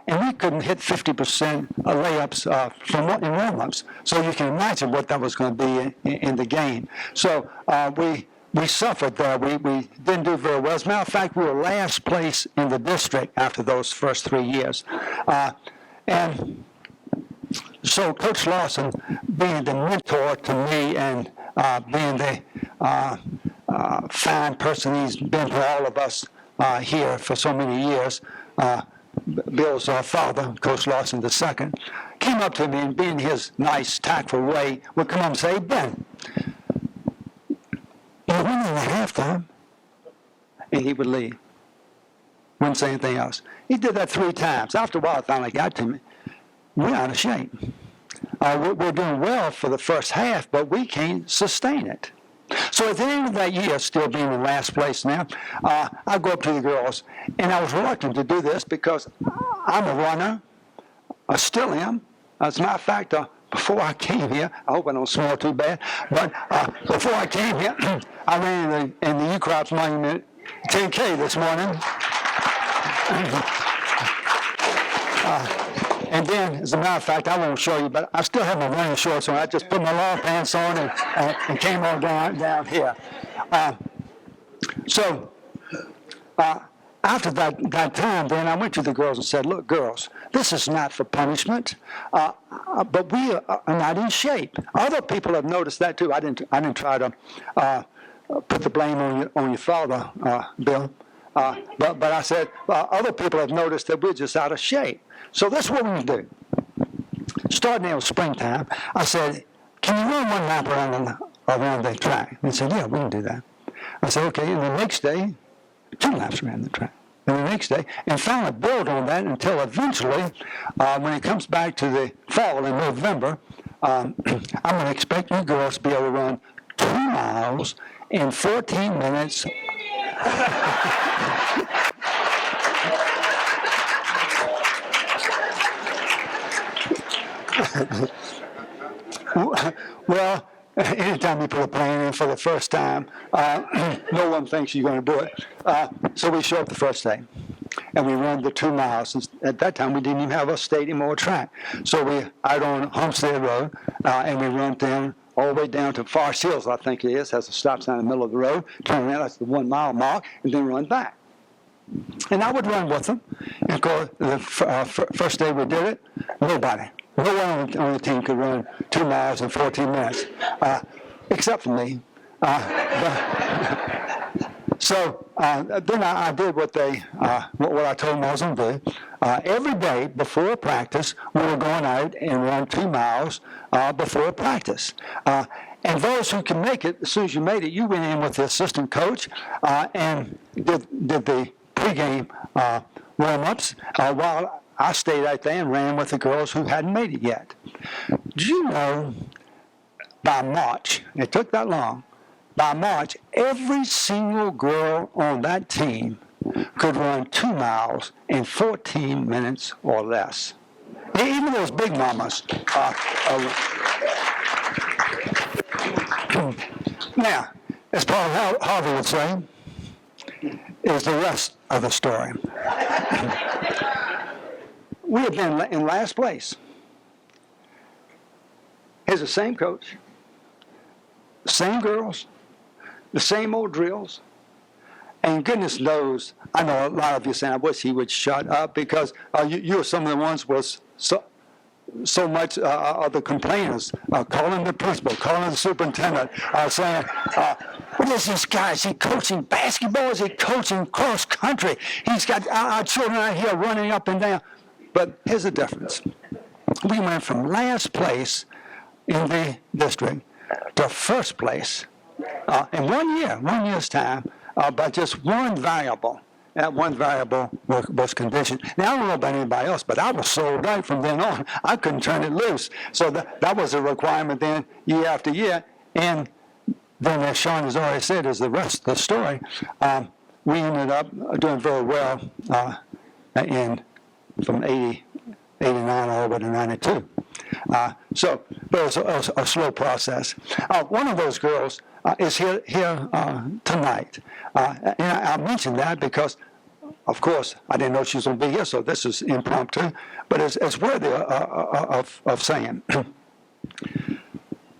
and we couldn't hit 50% layups in warm-ups. So you can imagine what that was going to be in the game. So we suffered there. We didn't do very well. As a matter of fact, we were last place in the district after those first 3 years. And so Coach Lawson, being the mentor to me and being the fine person he's been to all of us here for so many years, Bill's father, Coach Lawson II, came up to me and, being his nice, tactful way, would come up and say, "Hey, Ben, you're winning at halftime," and he would leave. Wouldn't say anything else. He did that 3 times. After a while, it finally got to me. We're out of shape. We're doing well for the first half, but we can't sustain it. So at the end of that year, still being in last place now, I go up to the girls, and I was reluctant to do this because I'm a runner. I still am. As a matter of fact, before I came here, I hope I don't smell too bad, but before I came here, I ran in the U-Crops Monument 10K this morning. And then, as a matter of fact, I won't show you, but I still have my running shorts on. I just put my long pants on and came on down here. So after that time, then I went to the girls and said, look, girls, this is not for punishment, but we are not in shape. Other people have noticed that too. I didn't try to put the blame on your father, Bill. But I said, other people have noticed that we're just out of shape. So that's what we're going to do. Starting in springtime, I said, can you run one lap around the track? And they said, yeah, we can do that. I said, okay, and the next day, 2 laps around the track. And the next day, and finally build on that until eventually, when it comes back to the fall in November, I'm going to expect you girls to be able to run 2 miles in 14 minutes. Well, anytime you put a plan in for the first time, no one thinks you're going to do it. So we show up the first day, and we run the 2 miles. At that time, we didn't even have a stadium or a track. So we out on Homestead Road, and we run down all the way down to Forest Hills, I think it is, has a stop sign in the middle of the road, turn around, that's the 1 mile mark, and then run back. And I would run with them. And of course, the first day we did it, nobody. No one on the team could run 2 miles in 14 minutes, except for me. So then I did what I told them I was going to do. Every day before practice, we were going out and run 2 miles before practice. And those who can make it, as soon as you made it, you went in with the assistant coach and did the pregame warm-ups while I stayed out there and ran with the girls who hadn't made it yet. Do you know, by March, it took that long, by March, every single girl on that team could run 2 miles in 14 minutes or less. Even those big mamas. Now, as Paul Harvey would say, is the rest of the story. We have been in last place. Here's the same coach, the same girls, the same old drills, and goodness knows, I know a lot of you saying, I wish he would shut up because you were some of the ones was so much of the complainers, calling the principal, calling the superintendent, saying, what is this guy? Is he coaching basketball? Is he coaching cross country? He's got our children out here running up and down. But here's the difference. We went from last place in the district to first place in 1 year's time, by just one variable. That one variable was condition. Now, I don't know about anybody else, but I was sold out from then on. I couldn't turn it loose. So that was a requirement then year after year. And then, as Sean has already said, is the rest of the story. We ended up doing very well from 89 all the way to 92. So it was a slow process. One of those girls is here tonight. And I mentioned that because, of course, I didn't know she was going to be here, so this is impromptu, but it's worthy of saying.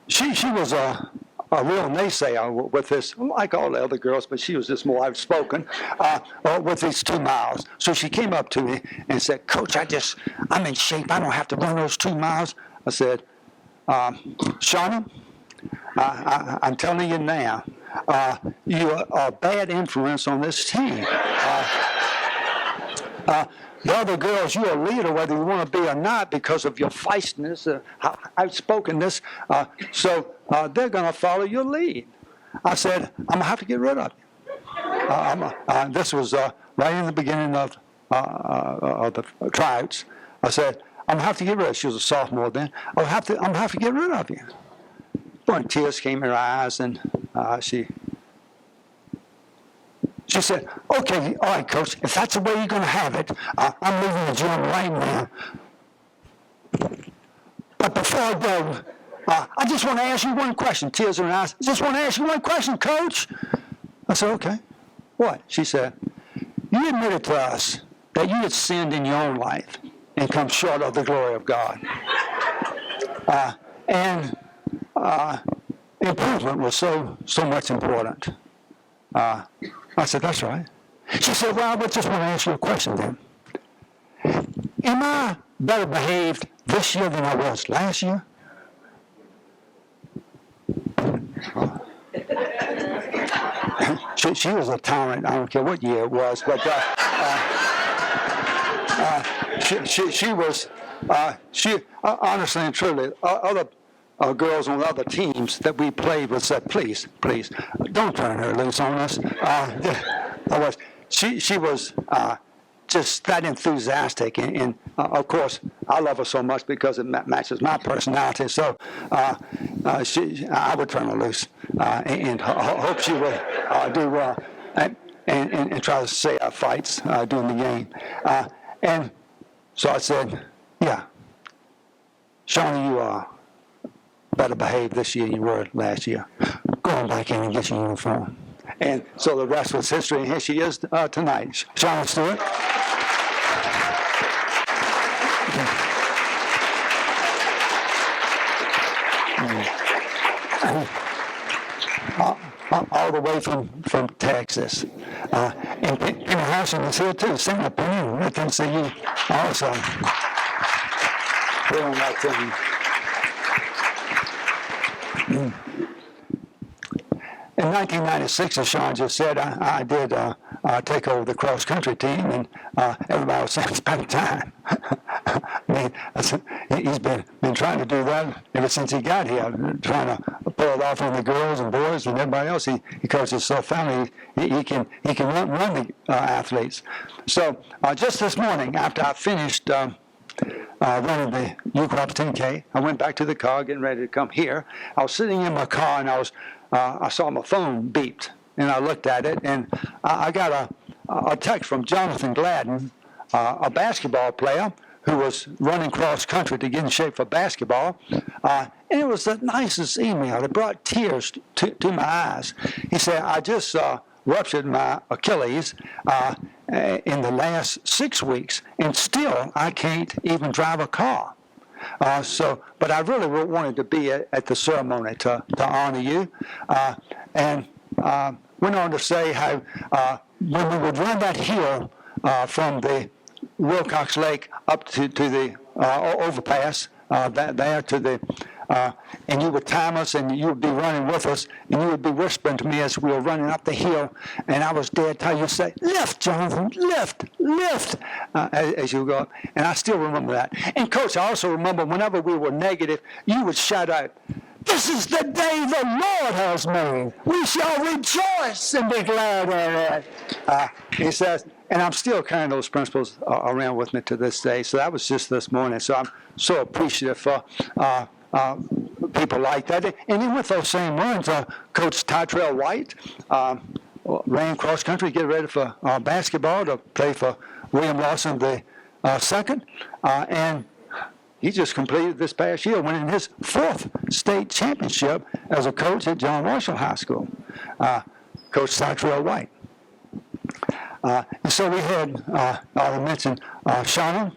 She was a real naysayer with this, like all the other girls, but she was just more outspoken with these 2 miles. So she came up to me and said, Coach, I'm in shape. I don't have to run those 2 miles. I said, Shauna, I'm telling you now, you're a bad influence on this team. The other girls, you're a leader, whether you want to be or not, because of your feistiness, outspokenness. So they're going to follow your lead. I said, I'm going to have to get rid of you. This was right in the beginning of the tryouts. I said, I'm going to have to get rid of you. She was a sophomore then. I'm going to have to get rid of you. Boy, tears came in her eyes, and She said, okay, all right, Coach, if that's the way you're going to have it, I'm leaving the gym right now. But before I go, I just want to ask you one question. Tears in her eyes. I just want to ask you one question, Coach. I said, okay. What? She said, you admitted to us that you had sinned in your own life and come short of the glory of God. And improvement was so much important. I said, that's right. She said, well, I just want to ask you a question then. Am I better behaved this year than I was last year? She was a tyrant. I don't care what year it was, but she was, honestly and truly, other girls on other teams that we played with said, please, don't turn her loose on us. She was just that enthusiastic, and of course, I love her so much because it matches my personality. So I would turn her loose, and hope she would do well, and try to stay out fights during the game. And so I said, yeah, Shawnee, you are better behaved this year than you were last year. Go on back in and get your uniform. And so the rest was history, and here she is tonight. Shawnee Stewart. All the way from Texas. And Penny Harrison is here too. Sing up in. Let them see you also. We don't like them. In 1996, as Sean just said, I did take over the cross-country team, and everybody was saying, spend time. I mean, he's been trying to do that ever since he got here, trying to pull it off on the girls and boys and everybody else. He coaches so family, he can run the athletes. So just this morning, after I finished running the U-Crop 10K, I went back to the car, getting ready to come here. I was sitting in my car, and I saw my phone beeped, and I looked at it, and I got a text from Jonathan Gladden, a basketball player who was running cross country to get in shape for basketball, and it was the nicest email. It brought tears to my eyes. He said, I just ruptured my Achilles in the last 6 weeks, and still I can't even drive a car. But I really wanted to be at the ceremony to honor you, and went on to say how when we would run that hill from the Wilcox Lake up to the overpass there to the, and you would time us, and you would be running with us, and you would be whispering to me as we were running up the hill, and I was dead tired. You'd say, lift, Jonathan, lift, as you go up. And I still remember that. And Coach, I also remember whenever we were negative, you would shout out, this is the day the Lord has made. We shall rejoice and be glad in it. He says, and I'm still carrying those principles around with me to this day. So that was just this morning. So I'm so appreciative for people like that. And then with those same runs, Coach Tyrell White ran cross country, get ready for basketball to play for William Lawson the second. And he just completed this past year, winning his 4th state championship as a coach at John Marshall High School. Coach Tyrell White. And so we had, I mentioned Shauna.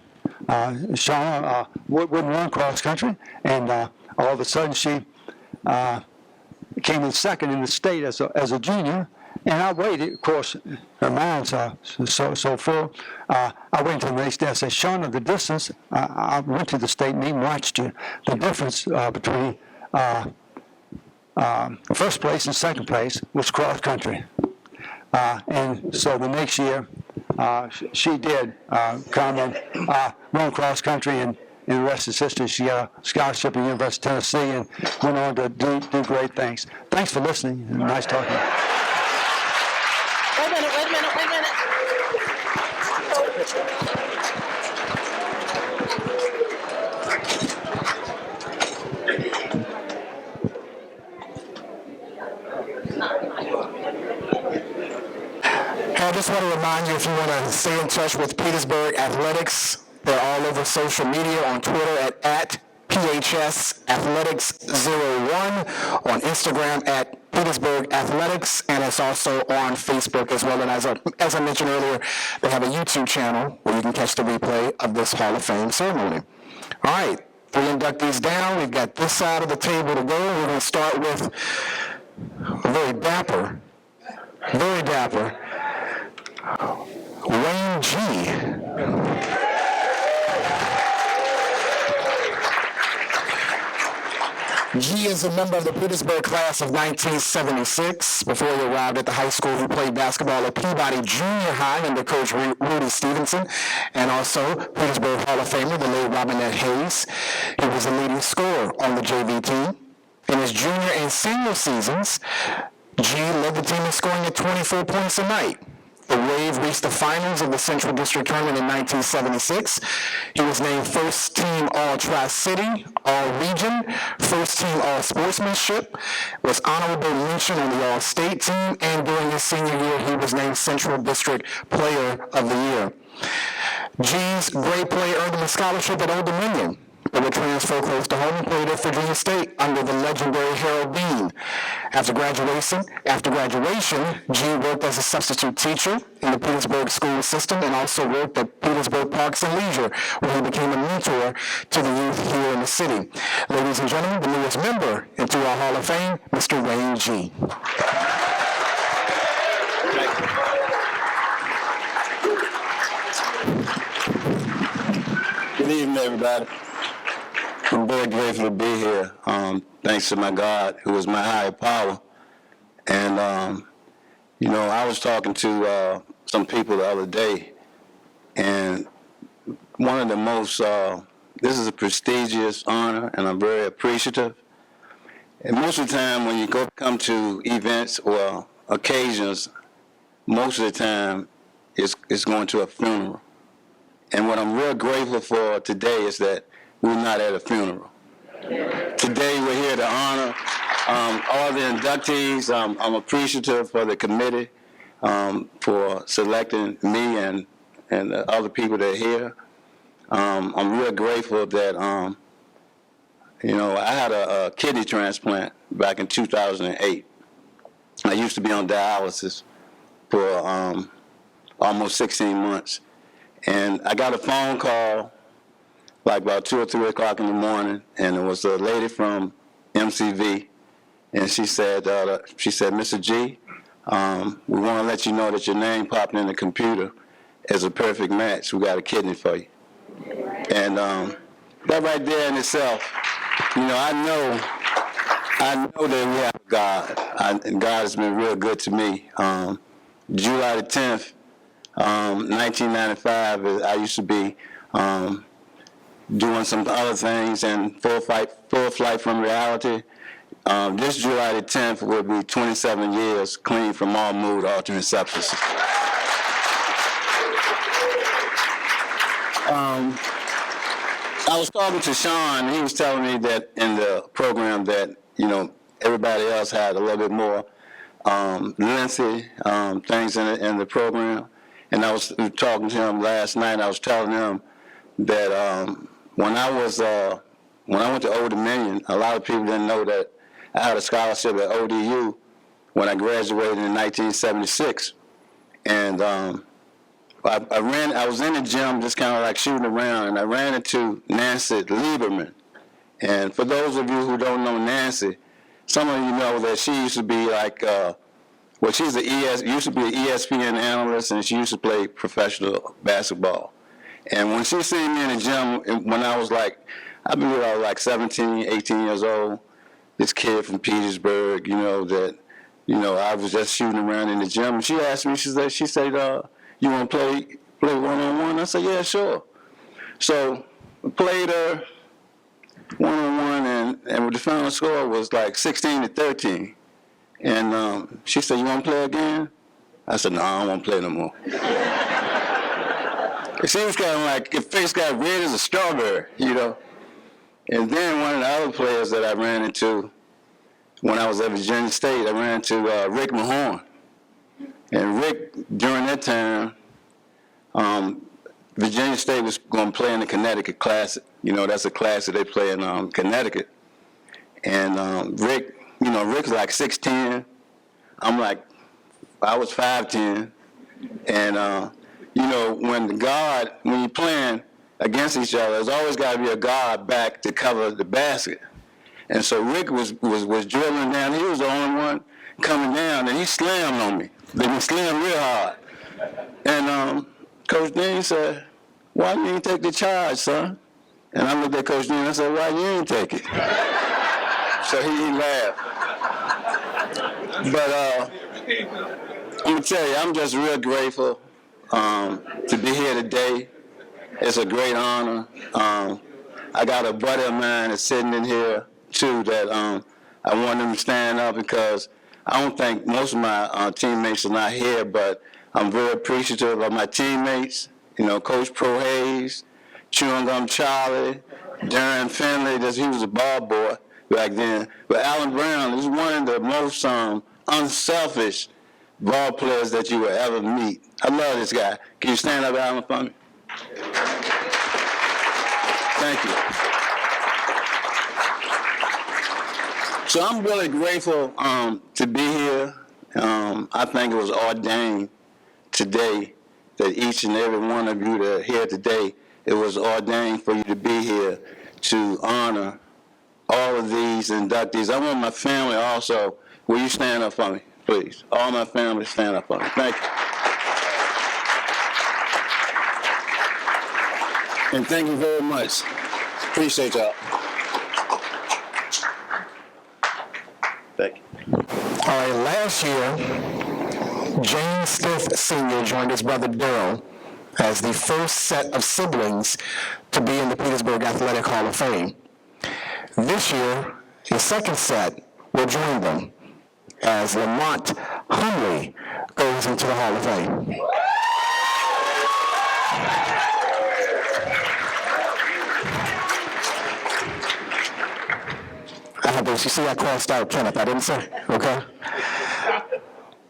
Shauna wouldn't run cross country, and all of a sudden she came in second in the state as a junior. And I waited, of course, her mind's so full. I waited until the next day. I said, Shauna, the distance, I went to the state meeting, watched you. The difference between first place and second place was cross country. And so the next year, she did come and run cross country, and the rest is history. She got a scholarship at the University of Tennessee and went on to do great things. Thanks for listening. Nice talking to you. Wait a minute. just want to remind you, if you want to stay in touch with Petersburg Athletics, they're all over social media, on Twitter at PHS Athletics01, on Instagram at Petersburg Athletics, and it's also on Facebook as well. And as I mentioned earlier, they have a YouTube channel where you can catch the replay of this Hall of Fame ceremony. All right, 3 inductees down. We've got this side of the table to go. We're going to start with a very dapper, Wayne G. G is a member of the Petersburg class of 1976. Before he arrived at the high school, he played basketball at Peabody Junior High under Coach Rudy Stevenson, and also Petersburg Hall of Famer, the late Robinette Hayes. He was a leading scorer on the JV team. In his junior and senior seasons, G led the team in scoring at 24 points a night. The Wave reached the finals of the Central District Tournament in 1976. He was named First Team All-Tri-City, All-Region, First Team All-Sportsmanship, was honorable mention on the All-State team, and during his senior year, he was named Central District Player of the Year. G's great play earned him a scholarship at Old Dominion, but would transfer close to home and played at Virginia State under the legendary Harold Bean. After graduation, G worked as a substitute teacher in the Petersburg school system and also worked at Petersburg Parks and Leisure, where he became a mentor to the youth here in the city. Ladies and gentlemen, the newest member into our Hall of Fame, Mr. Wayne G. Good evening, everybody. I'm very grateful to be here. Thanks to my God, who is my higher power. And, I was talking to some people the other day, and one of the most, this is a prestigious honor, and I'm very appreciative. And most of the time when you come to events or occasions, most of the time it's going to a funeral. And what I'm real grateful for today is that we're not at a funeral. Today we're here to honor all the inductees. I'm appreciative for the committee for selecting me and the other people that are here. I'm real grateful that, I had a kidney transplant back in 2008. I used to be on dialysis for almost 16 months. And I got a phone call like about 2 or 3 o'clock in the morning, and it was a lady from MCV, and she said, Mr. G, we want to let you know that your name popped in the computer as a perfect match. We got a kidney for you. And that right there in itself, I know that we have God, and God has been real good to me. July the 10th, 1995, I used to be doing some other things and full flight from reality. This July the 10th will be 27 years clean from all mood-altering substances. I was talking to Sean, and he was telling me that in the program that, everybody else had a little bit more lengthy things in the program. And I was talking to him last night. I was telling him that when I went to Old Dominion, a lot of people didn't know that I had a scholarship at ODU when I graduated in 1976. And I was in the gym just kind of like shooting around, and I ran into Nancy Lieberman. And for those of you who don't know Nancy, some of you know that she used to be like, she's used to be an ESPN analyst, and she used to play professional basketball. And when she seen me in the gym, when I was like, I believe I was like 17, 18 years old, this kid from Petersburg, I was just shooting around in the gym. And she asked me, she said, you want to play one-on-one? I said, yeah, sure. So I played her one-on-one, and the final score was like 16-13. And she said, you want to play again? I said, no, I don't want to play no more. She was kind of like, her face got red as a strawberry, And then one of the other players that I ran into when I was at Virginia State, I ran into Rick Mahorn. And Rick, during that time, Virginia State was going to play in the Connecticut Classic. You know, that's a class that they play in Connecticut. And Rick, you know, Rick's like 6'10". I was 5'10". And, you know, when you're playing against each other, there's always got to be a guard back to cover the basket. And so Rick was dribbling down. He was the only one coming down, and he slammed on me. He slammed real hard. And Coach Dean said, "Why you ain't take the charge, son?" And I looked at Coach Dean and I said, "Why you ain't take it?" So he laughed. But I'm going to tell you, I'm just real grateful to be here today. It's a great honor. I got a buddy of mine that's sitting in here, too, that I want him to stand up because I don't think most of my teammates are not here, but I'm very appreciative of my teammates. You know, Coach Pro Hayes, Chewing Gum Charlie, Darren Finley, he was a ball boy back then. But Alan Brown is one of the most unselfish ball players that you will ever meet. I love this guy. Can you stand up, Alan, for me? Thank you. So I'm really grateful to be here. I think it was ordained today that each and every one of you that are here today, it was ordained for you to be here to honor all of these inductees. I want my family also. Will you stand up for me, please? All my family, stand up for me. Thank you. And thank you very much. Appreciate y'all. Thank you. All right, last year, James Stiff Sr. joined his brother Daryl as the first set of siblings to be in the Petersburg Athletic Hall of Fame. This year, a second set will join them as Lamont Humley goes into the Hall of Fame. You see I crossed out Kenneth, I didn't say, okay?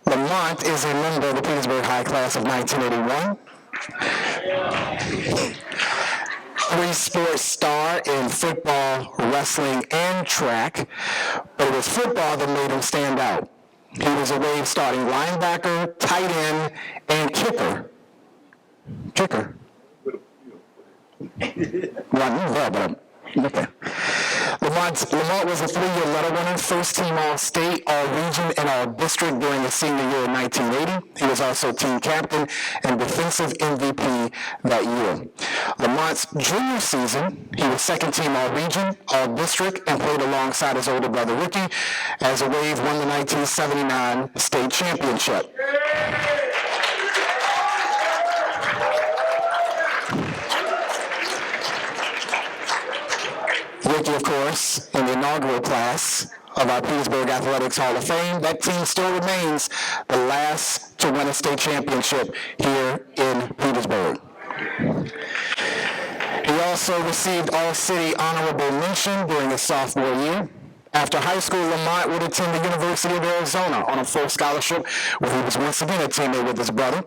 Lamont is a member of the Petersburg High Class of 1981. Three-sport star in football, wrestling, and track, but it was football that made him stand out. He was a wave starting linebacker, tight end, and kicker. Kicker. Okay. Lamont was a three-year letter winner, first-team All-State, All-Region, and All-District during his senior year in 1980. He was also team captain and defensive MVP that year. Lamont's junior season, he was second-team All-Region, All-District, and played alongside his older brother Ricky as the Wave won the 1979 state championship. Ricky, of course, in the inaugural class of our Petersburg Athletics Hall of Fame. That team still remains the last to win a state championship here in Petersburg. He also received All-City Honorable Mention during his sophomore year. After high school, Lamont would attend the University of Arizona on a full scholarship, where he was once again a teammate with his brother.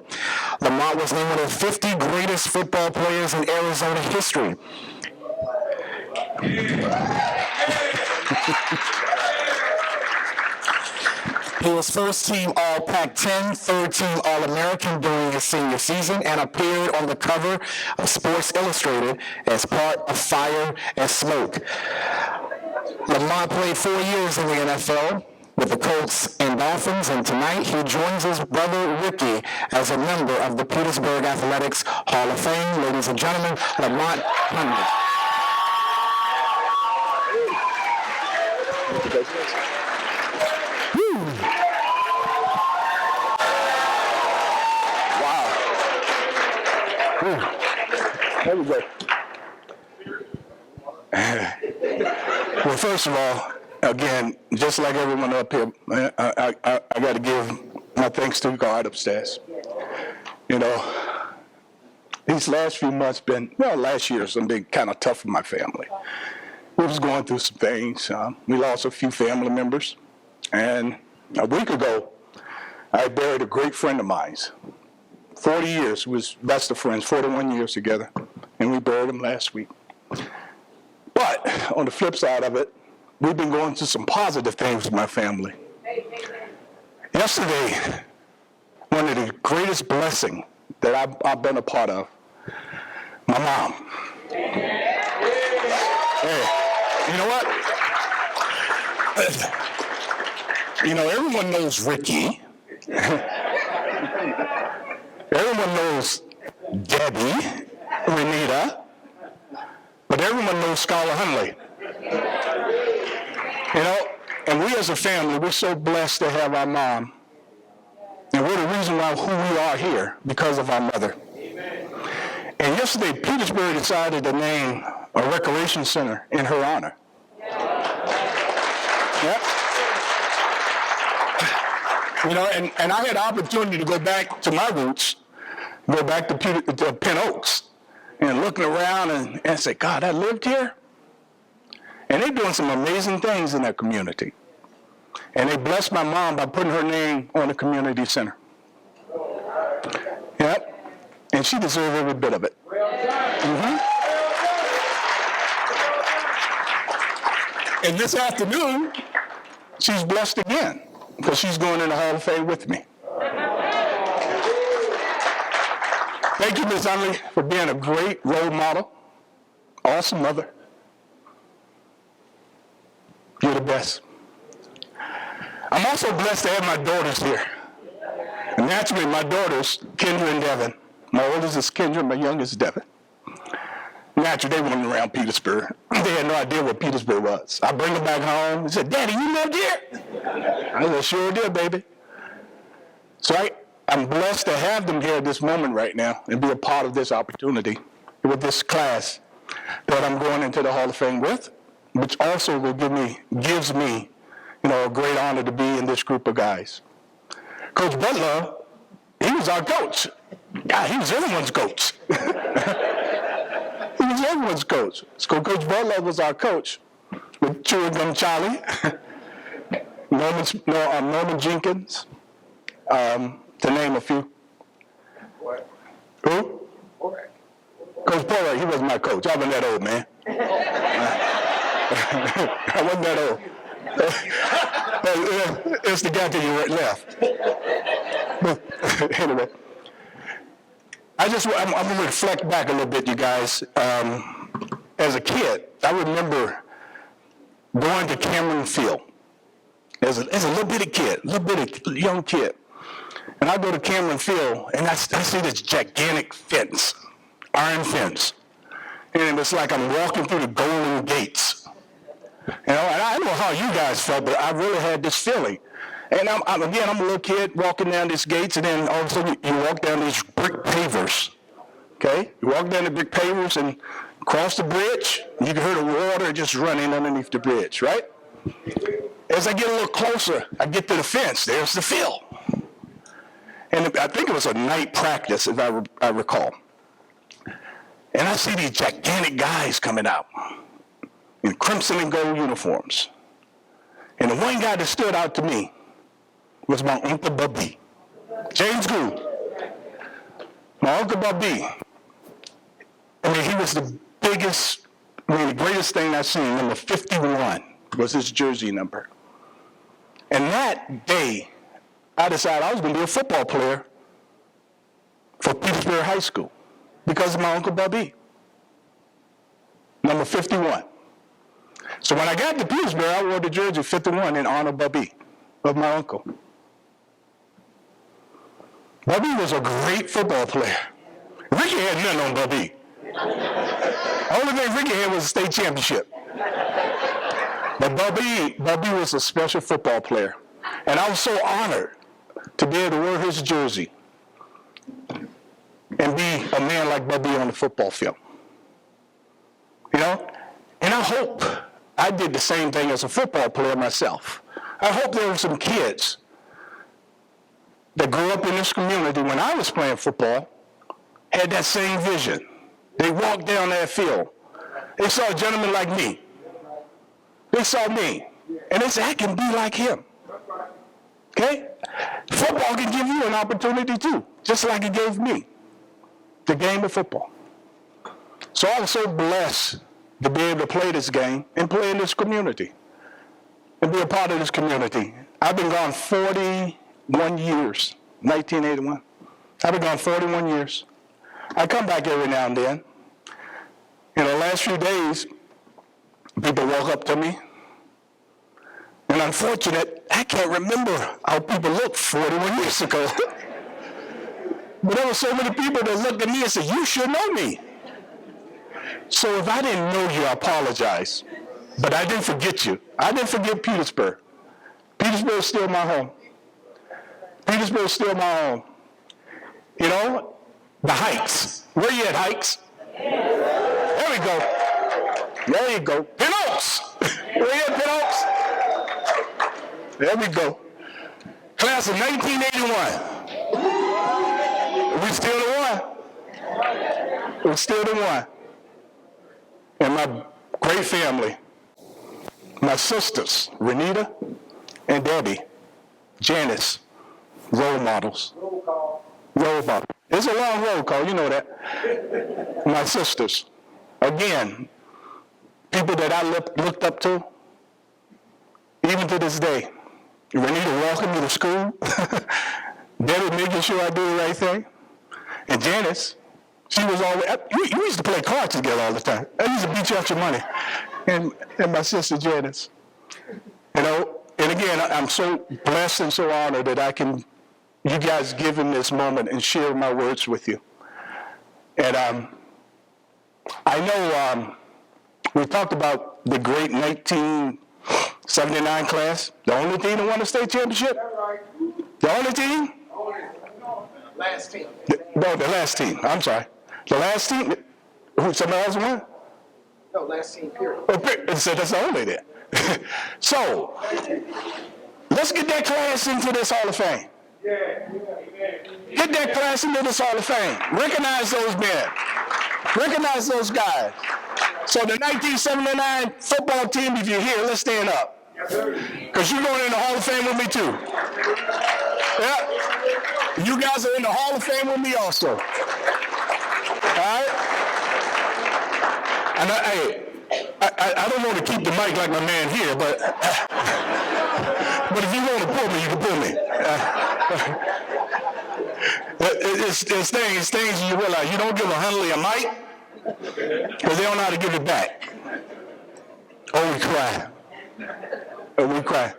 Lamont was named one of the 50 greatest football players in Arizona history. He was first-team All-Pac-10, third-team All-American during his senior season, and appeared on the cover of Sports Illustrated as part of Fire and Smoke. Lamont played 4 years in the NFL with the Colts and Dolphins, and tonight he joins his brother Ricky as a member of the Petersburg Athletics Hall of Fame. Ladies and gentlemen, Lamont Humley. There we go. Well, first of all, again, just like everyone up here, I got to give my thanks to God upstairs. You know, these last few months last year has been kind of tough for my family. We was going through some things. We lost a few family members. And a week ago, I buried a great friend of mine. 40 years, was best of friends, 41 years together, and we buried him last week. But on the flip side of it, we've been going through some positive things with my family. Yesterday, one of the greatest blessings that I've been a part of, my mom. Hey, you know what? You know, everyone knows Ricky. Everyone knows Debbie, Renita, but everyone knows Scarlett Hunley. You know, and we as a family, we're so blessed to have our mom. And we're the reason why who we are here, because of our mother. And yesterday, Petersburg decided to name a recreation center in her honor. Yep. You know, and I had the opportunity to go back to my roots, go back to Penn Oaks, and looking around and say, God, I lived here? And they're doing some amazing things in that community. And they blessed my mom by putting her name on the community center. Yep. And she deserved every bit of it. Mm-hmm. And this afternoon, she's blessed again, because she's going in the Hall of Fame with me. Thank you, Ms. Hunley, for being a great role model, awesome mother. You're the best. I'm also blessed to have my daughters here. And naturally, my daughters, Kendra and Devin. My oldest is Kendra, my youngest is Devin. Naturally, they went around Petersburg. They had no idea what Petersburg was. I bring them back home and said, Daddy, you lived here? I said, sure did, baby. So I'm blessed to have them here at this moment right now and be a part of this opportunity with this class that I'm going into the Hall of Fame with, which also gives me, you know, a great honor to be in this group of guys. Coach Butler, he was our coach. Yeah, he was everyone's coach. He was everyone's coach. So Coach Butler was our coach with Chewing Gum Charlie, Norman Jenkins, to name a few. What? Who? Coach Porter, he wasn't my coach. I wasn't that old, man. I wasn't that old. It's the guy to your left. Anyway, I'm going to reflect back a little bit, you guys. As a kid, I remember going to Cameron Field as a little bitty kid, young kid. And I go to Cameron Field, and I see this gigantic fence, iron fence. And it's like I'm walking through the Golden Gates. You know, and I don't know how you guys felt, but I really had this feeling. And I'm a little kid walking down these gates, and then all of a sudden you walk down these brick pavers. Okay? You walk down the brick pavers and cross the bridge, and you can hear the water just running underneath the bridge, right? As I get a little closer, I get to the fence. There's the field. And I think it was a night practice, if I recall. And I see these gigantic guys coming out in crimson and gold uniforms. And the one guy that stood out to me was my Uncle Bubby, James Gould. My Uncle Bubby, I mean, he was the greatest thing I've seen. Number 51 was his jersey number. And that day, I decided I was going to be a football player for Petersburg High School because of my Uncle Bubby, number 51. So when I got to Petersburg, I wore the jersey 51 in honor of Bubby, of my uncle. Bubby was a great football player. Ricky had nothing on Bubby. The only thing Ricky had was a state championship. But Bubby was a special football player. And I was so honored to be able to wear his jersey and be a man like Bubby on the football field. You know? And I hope I did the same thing as a football player myself. I hope there were some kids that grew up in this community when I was playing football had that same vision. They walked down that field. They saw a gentleman like me. They saw me. And they said, I can be like him. Okay? Football can give you an opportunity too, just like it gave me, the game of football. So I was so blessed to be able to play this game and play in this community and be a part of this community. I've been gone 41 years, 1981. I've been gone 41 years. I come back every now and then. In the last few days, people walk up to me. And unfortunate, I can't remember how people looked 41 years ago. But there were so many people that looked at me and said, you should know me. So if I didn't know you, I apologize. But I didn't forget you. I didn't forget Petersburg. Petersburg is still my home. Petersburg is still my home. You know, the Heights. Where you at, Heights? There we go. There you go. Pin Oaks. Where you at, Pin Oaks? There we go. Class of 1981. We still the one. We're still the one. And my great family, my sisters, Renita and Debbie, Janice, role models. Roll model. It's a long roll call, you know that. My sisters, again, people that I looked up to, even to this day. Renita welcomed me to school. Debbie making sure I do the right thing. And Janice, she was always, we used to play cards together all the time. I used to beat you out your money. And my sister Janice. You know, and again, I'm so blessed and so honored that you guys give him this moment and share my words with you. And I know we talked about the great 1979 class, the only team that won the state championship? The only team? Last team. No, the last team. I'm sorry. The last team? Who, somebody else won? No, last team, period. Oh, so that's the only then. So, let's get that class into this Hall of Fame. Get that class into this Hall of Fame. Recognize those men. Recognize those guys. So the 1979 football team, if you're here, let's stand up. Because you're going in the Hall of Fame with me too. Yeah. You guys are in the Hall of Fame with me also. All right? And I don't want to keep the mic like my man here, but if you want to pull me, you can pull me. It's things you realize. You don't give a Huntley a mic because they don't know how to give it back. Oh, we cry. Oh, we cry.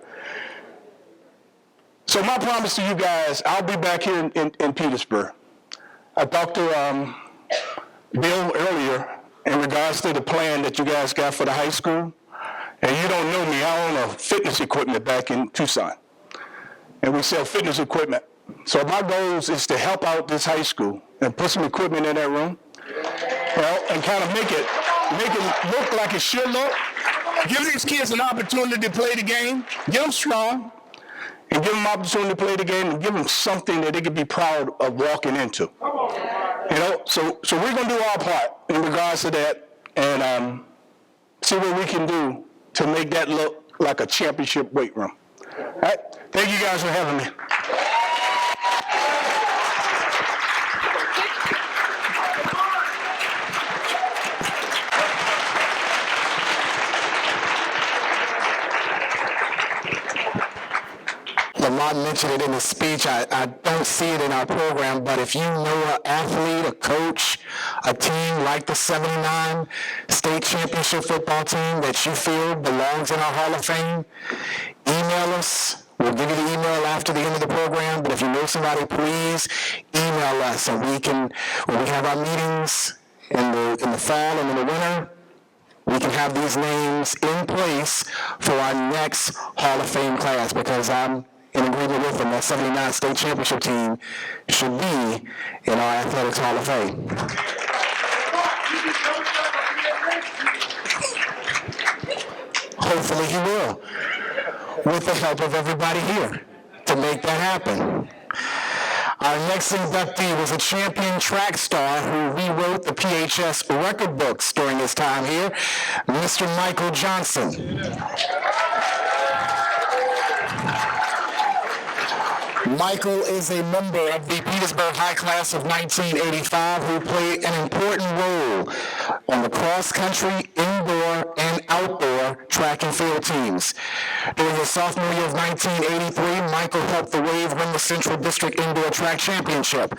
So my promise to you guys, I'll be back here in Petersburg. I talked to Bill earlier in regards to the plan that you guys got for the high school. And you don't know me, I own a fitness equipment back in Tucson. And we sell fitness equipment. So my goal is to help out this high school and put some equipment in that room, and kind of make it look like it should look. Give these kids an opportunity to play the game, get them strong, and give them an opportunity to play the game and give them something that they could be proud of walking into. You know, so we're going to do our part in regards to that and see what we can do to make that look like a championship weight room. All right? Thank you guys for having me. Lamont mentioned it in his speech. I don't see it in our program, but if you know an athlete, a coach, a team like the 79 state championship football team that you feel belongs in our Hall of Fame, email us. We'll give you the email after the end of the program, but if you know somebody, please email us, and when we have our meetings in the fall and in the winter, we can have these names in place for our next Hall of Fame class, because I'm in agreement with them. That 79 state championship team should be in our Athletics Hall of Fame. Hopefully he will, with the help of everybody here, to make that happen. Our next inductee was a champion track star who rewrote the PHS record books during his time here, Mr. Michael Johnson. Michael is a member of the Petersburg High Class of 1985 who played an important role on the cross-country, indoor, and outdoor track and field teams. During his sophomore year of 1983, Michael helped the Wave win the Central District Indoor Track Championship.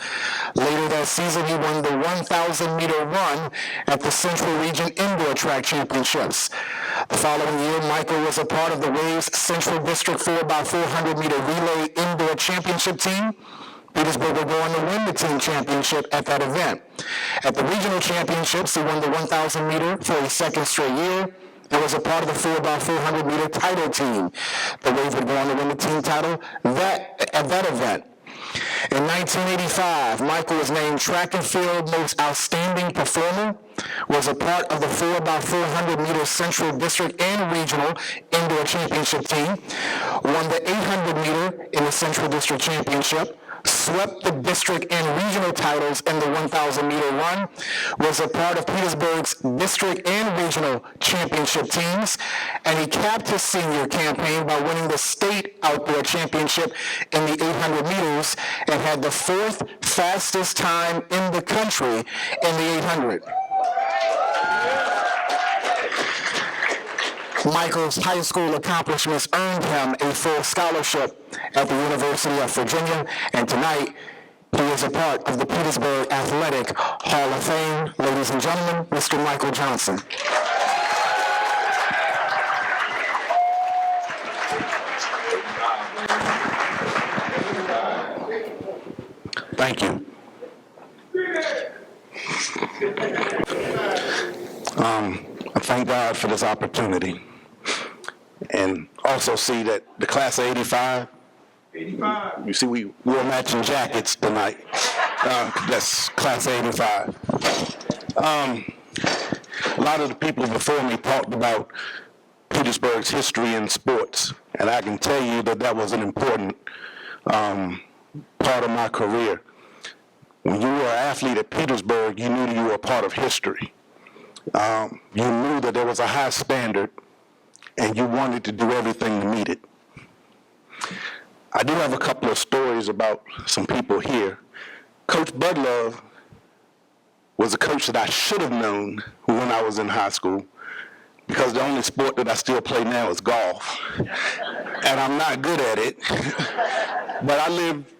Later that season, he won the 1,000-meter run at the Central Region Indoor Track Championships. The following year, Michael was a part of the Wave's Central District 4x400-meter relay indoor championship team. Petersburg would go on to win the team championship at that event. At the regional championships, he won the 1,000-meter for a second straight year and was a part of the 4x400-meter title team. The Wave would go on to win the team title at that event. In 1985, Michael was named Track and Field Most Outstanding Performer, was a part of the 4x400-meter Central District and Regional Indoor Championship team, won the 800-meter in the Central District Championship, swept the district and regional titles in the 1,000-meter run, was a part of Petersburg's district and regional championship teams, and he capped his senior campaign by winning the state outdoor championship in the 800 meters and had the fourth fastest time in the country in the 800. Michael's high school accomplishments earned him a full scholarship at the University of Virginia, and tonight he is a part of the Petersburg Athletic Hall of Fame. Ladies and gentlemen, Mr. Michael Johnson. Thank you. I thank God for this opportunity. And also see that the class of 85, you see we wore matching jackets tonight. That's class of 85. A lot of the people before me talked about Petersburg's history in sports, and I can tell you that that was an important part of my career. When you were an athlete at Petersburg, you knew that you were a part of history. You knew that there was a high standard, and you wanted to do everything to meet it. I do have a couple of stories about some people here. Coach Budlove was a coach that I should have known when I was in high school, because the only sport that I still play now is golf. And I'm not good at it, but I live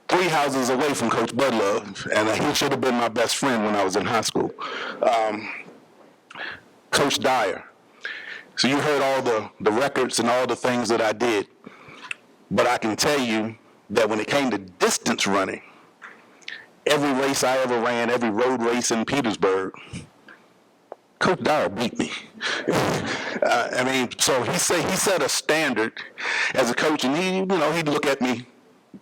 3 houses away from Coach Budlove, and he should have been my best friend when I was in high school. Coach Dyer. So you heard all the records and all the things that I did, but I can tell you that when it came to distance running, every race I ever ran, every road race in Petersburg, Coach Dyer beat me. So he set a standard as a coach, and he'd look at me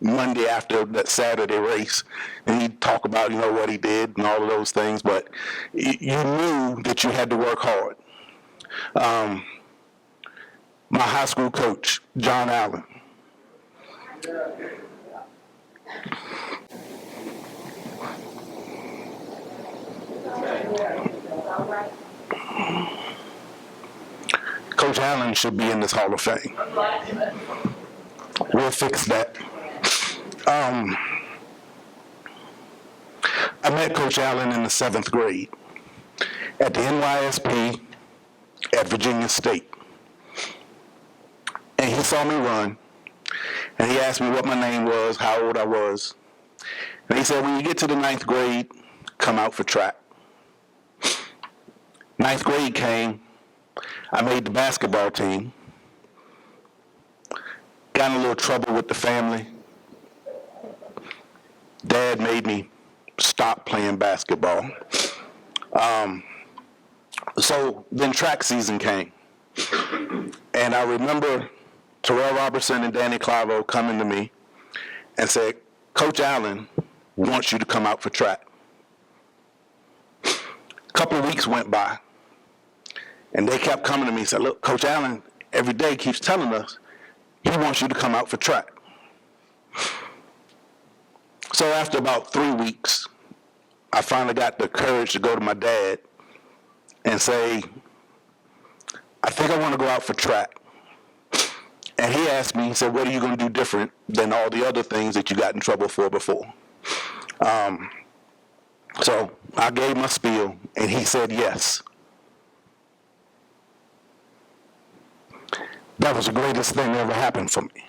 Monday after that Saturday race, and he'd talk about, what he did and all of those things, but you knew that you had to work hard. My high school coach, John Allen. Coach Allen should be in this Hall of Fame. We'll fix that. I met Coach Allen in the 7th grade at the NYSP at Virginia State. And he saw me run, and he asked me what my name was, how old I was. And he said, when you get to the 9th grade, come out for track. 9th grade came, I made the basketball team, got in a little trouble with the family. Dad made me stop playing basketball. So then track season came. And I remember Terrell Robertson and Danny Clavo coming to me and said, Coach Allen wants you to come out for track. A couple of weeks went by, and they kept coming to me and said, look, Coach Allen every day keeps telling us he wants you to come out for track. So after about 3 weeks, I finally got the courage to go to my dad and say, I think I want to go out for track. And he asked me, he said, what are you going to do different than all the other things that you got in trouble for before? So I gave my spiel, and he said yes. That was the greatest thing that ever happened for me.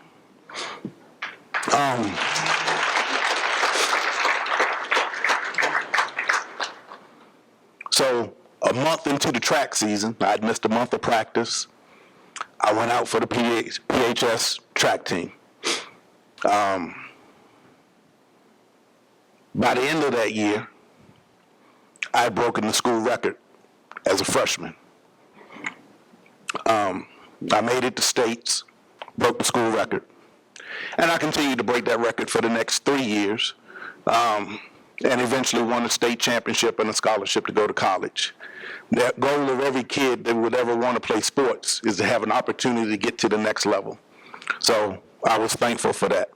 So a month into the track season, I'd missed a month of practice. I went out for the PHS track team. By the end of that year, I had broken the school record as a freshman. I made it to states, broke the school record. And I continued to break that record for the next 3 years, and eventually won a state championship and a scholarship to go to college. The goal of every kid that would ever want to play sports is to have an opportunity to get to the next level. So I was thankful for that.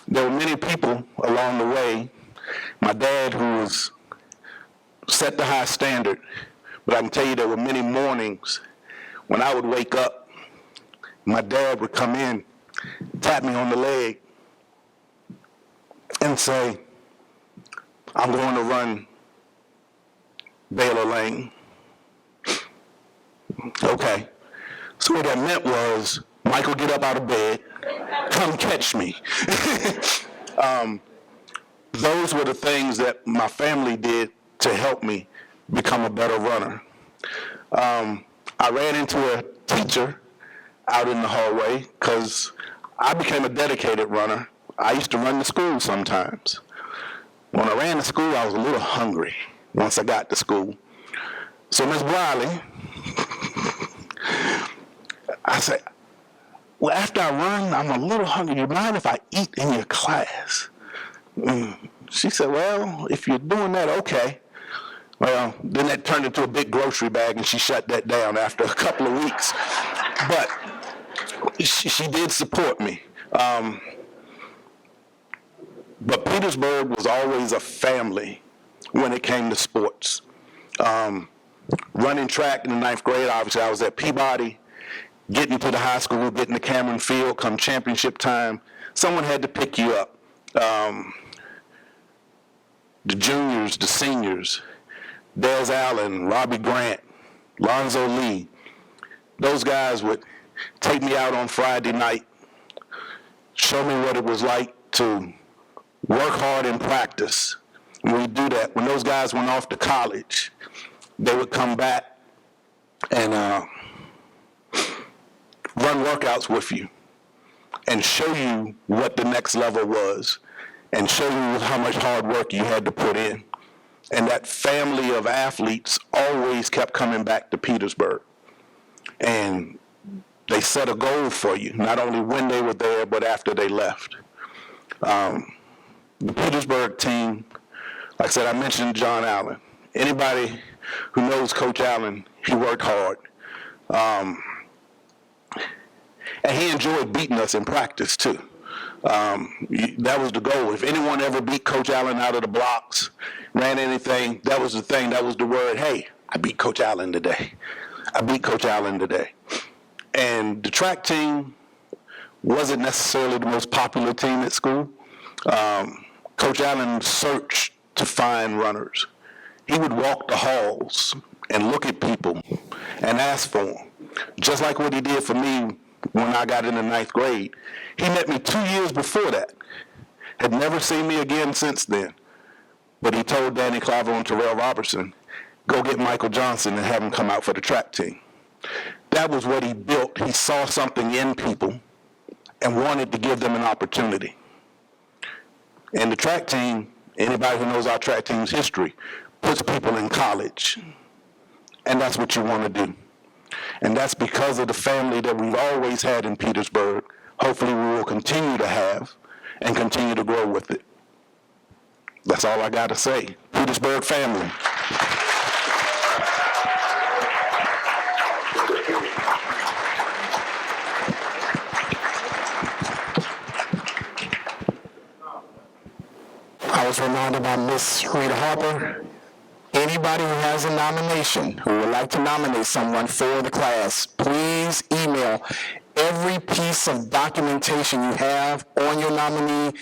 There were many people along the way. My dad, who was set the high standard, but I can tell you there were many mornings when I would wake up, my dad would come in, tap me on the leg, and say, I'm going to run Baylor Lane. Okay. So what that meant was, Michael, get up out of bed, come catch me. Those were the things that my family did to help me become a better runner. I ran into a teacher out in the hallway because I became a dedicated runner. I used to run to school sometimes. When I ran to school, I was a little hungry once I got to school. So Ms. Briley, I said, well, after I run, I'm a little hungry. You mind if I eat in your class? She said, well, if you're doing that, okay. Well, then that turned into a big grocery bag, and she shut that down after a couple of weeks. But she did support me. But Petersburg was always a family when it came to sports. Running track in the 9th grade, obviously I was at Peabody. Getting to the high school, getting to Cameron Field, come championship time, someone had to pick you up. The juniors, the seniors, Des Allen, Robbie Grant, Lonzo Lee, those guys would take me out on Friday night, show me what it was like to work hard in practice. And we'd do that. When those guys went off to college, they would come back and run workouts with you and show you what the next level was and show you how much hard work you had to put in. And that family of athletes always kept coming back to Petersburg. And they set a goal for you, not only when they were there, but after they left. The Petersburg team, like I said, I mentioned John Allen. Anybody who knows Coach Allen, he worked hard. And he enjoyed beating us in practice, too. That was the goal. If anyone ever beat Coach Allen out of the blocks, ran anything, that was the thing, that was the word, hey, I beat Coach Allen today. I beat Coach Allen today. And the track team wasn't necessarily the most popular team at school. Coach Allen searched to find runners. He would walk the halls and look at people and ask for them, just like what he did for me when I got in the 9th grade. He met me 2 years before that, had never seen me again since then. But he told Danny Clavo and Terrell Robertson, go get Michael Johnson and have him come out for the track team. That was what he built. He saw something in people and wanted to give them an opportunity. And the track team, anybody who knows our track team's history, puts people in college. And that's what you want to do. And that's because of the family that we've always had in Petersburg. Hopefully we will continue to have and continue to grow with it. That's all I got to say. Petersburg family. I was reminded by Miss Rita Harper. Anybody who has a nomination, who would like to nominate someone for the class, please email every piece of documentation you have on your nominee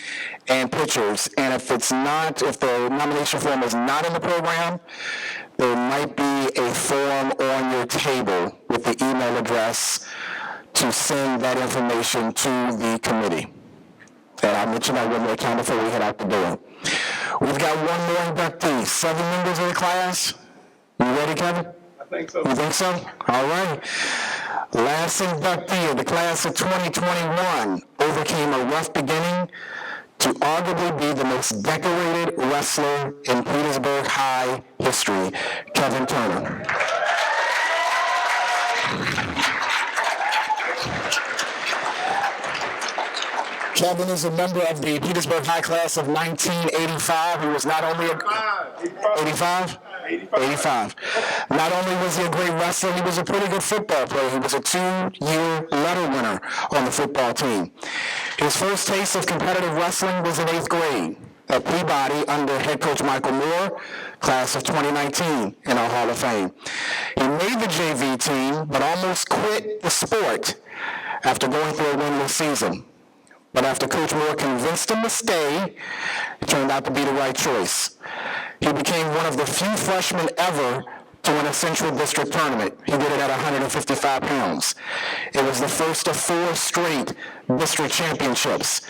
and pictures. And if the nomination form is not in the program, there might be a form on your table with the email address to send that information to the committee. And I'll let you know one more time before we head out the door. We've got one more inductee, 7 members of the class. You ready, Kevin? I think so. You think so? All right. Last inductee of the class of 2021 overcame a rough beginning to arguably be the most decorated wrestler in Petersburg High history, Kevin Turner. Kevin is a member of the Petersburg High class of 1985. He was not only a 85? 85. Not only was he a great wrestler, he was a pretty good football player. He was a 2-year letter winner on the football team. His first taste of competitive wrestling was in 8th grade at Peabody under head coach Michael Moore, class of 2019 in our Hall of Fame. He made the JV team, but almost quit the sport after going through a winless season. But after Coach Moore convinced him to stay, it turned out to be the right choice. He became one of the few freshmen ever to win a Central District tournament. He did it at 155 pounds. It was the first of 4 straight district championships.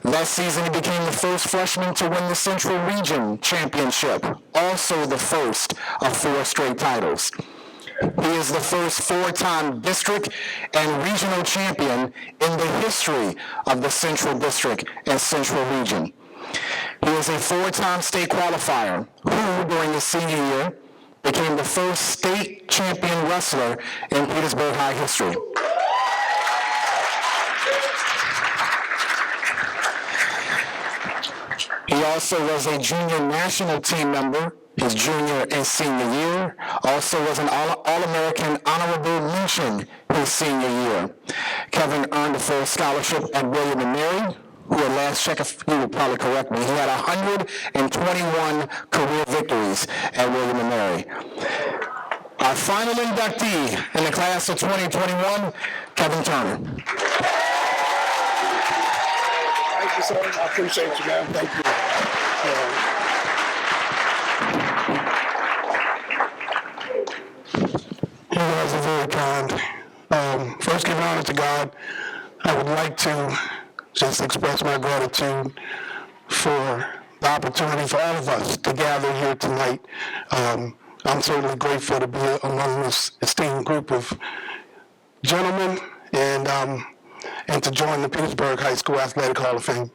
That season, he became the first freshman to win the Central Region Championship, also the first of 4 straight titles. He is the first 4-time district and regional champion in the history of the Central District and Central Region. He is a 4-time state qualifier who, during his senior year, became the first state champion wrestler in Petersburg High history. He also was a junior national team member his junior and senior year. Also was an All-American honorable mention his senior year. Kevin earned a full scholarship at William & Mary, who at last check, if you would probably correct me, he had 121 career victories at William & Mary. Our final inductee in the class of 2021, Kevin Turner. Thank you, sir. I appreciate you, man. Thank you. You guys are very kind. First, giving honor to God, I would like to just express my gratitude for the opportunity for all of us to gather here tonight. I'm certainly grateful to be among this esteemed group of gentlemen and to join the Petersburg High School Athletic Hall of Fame.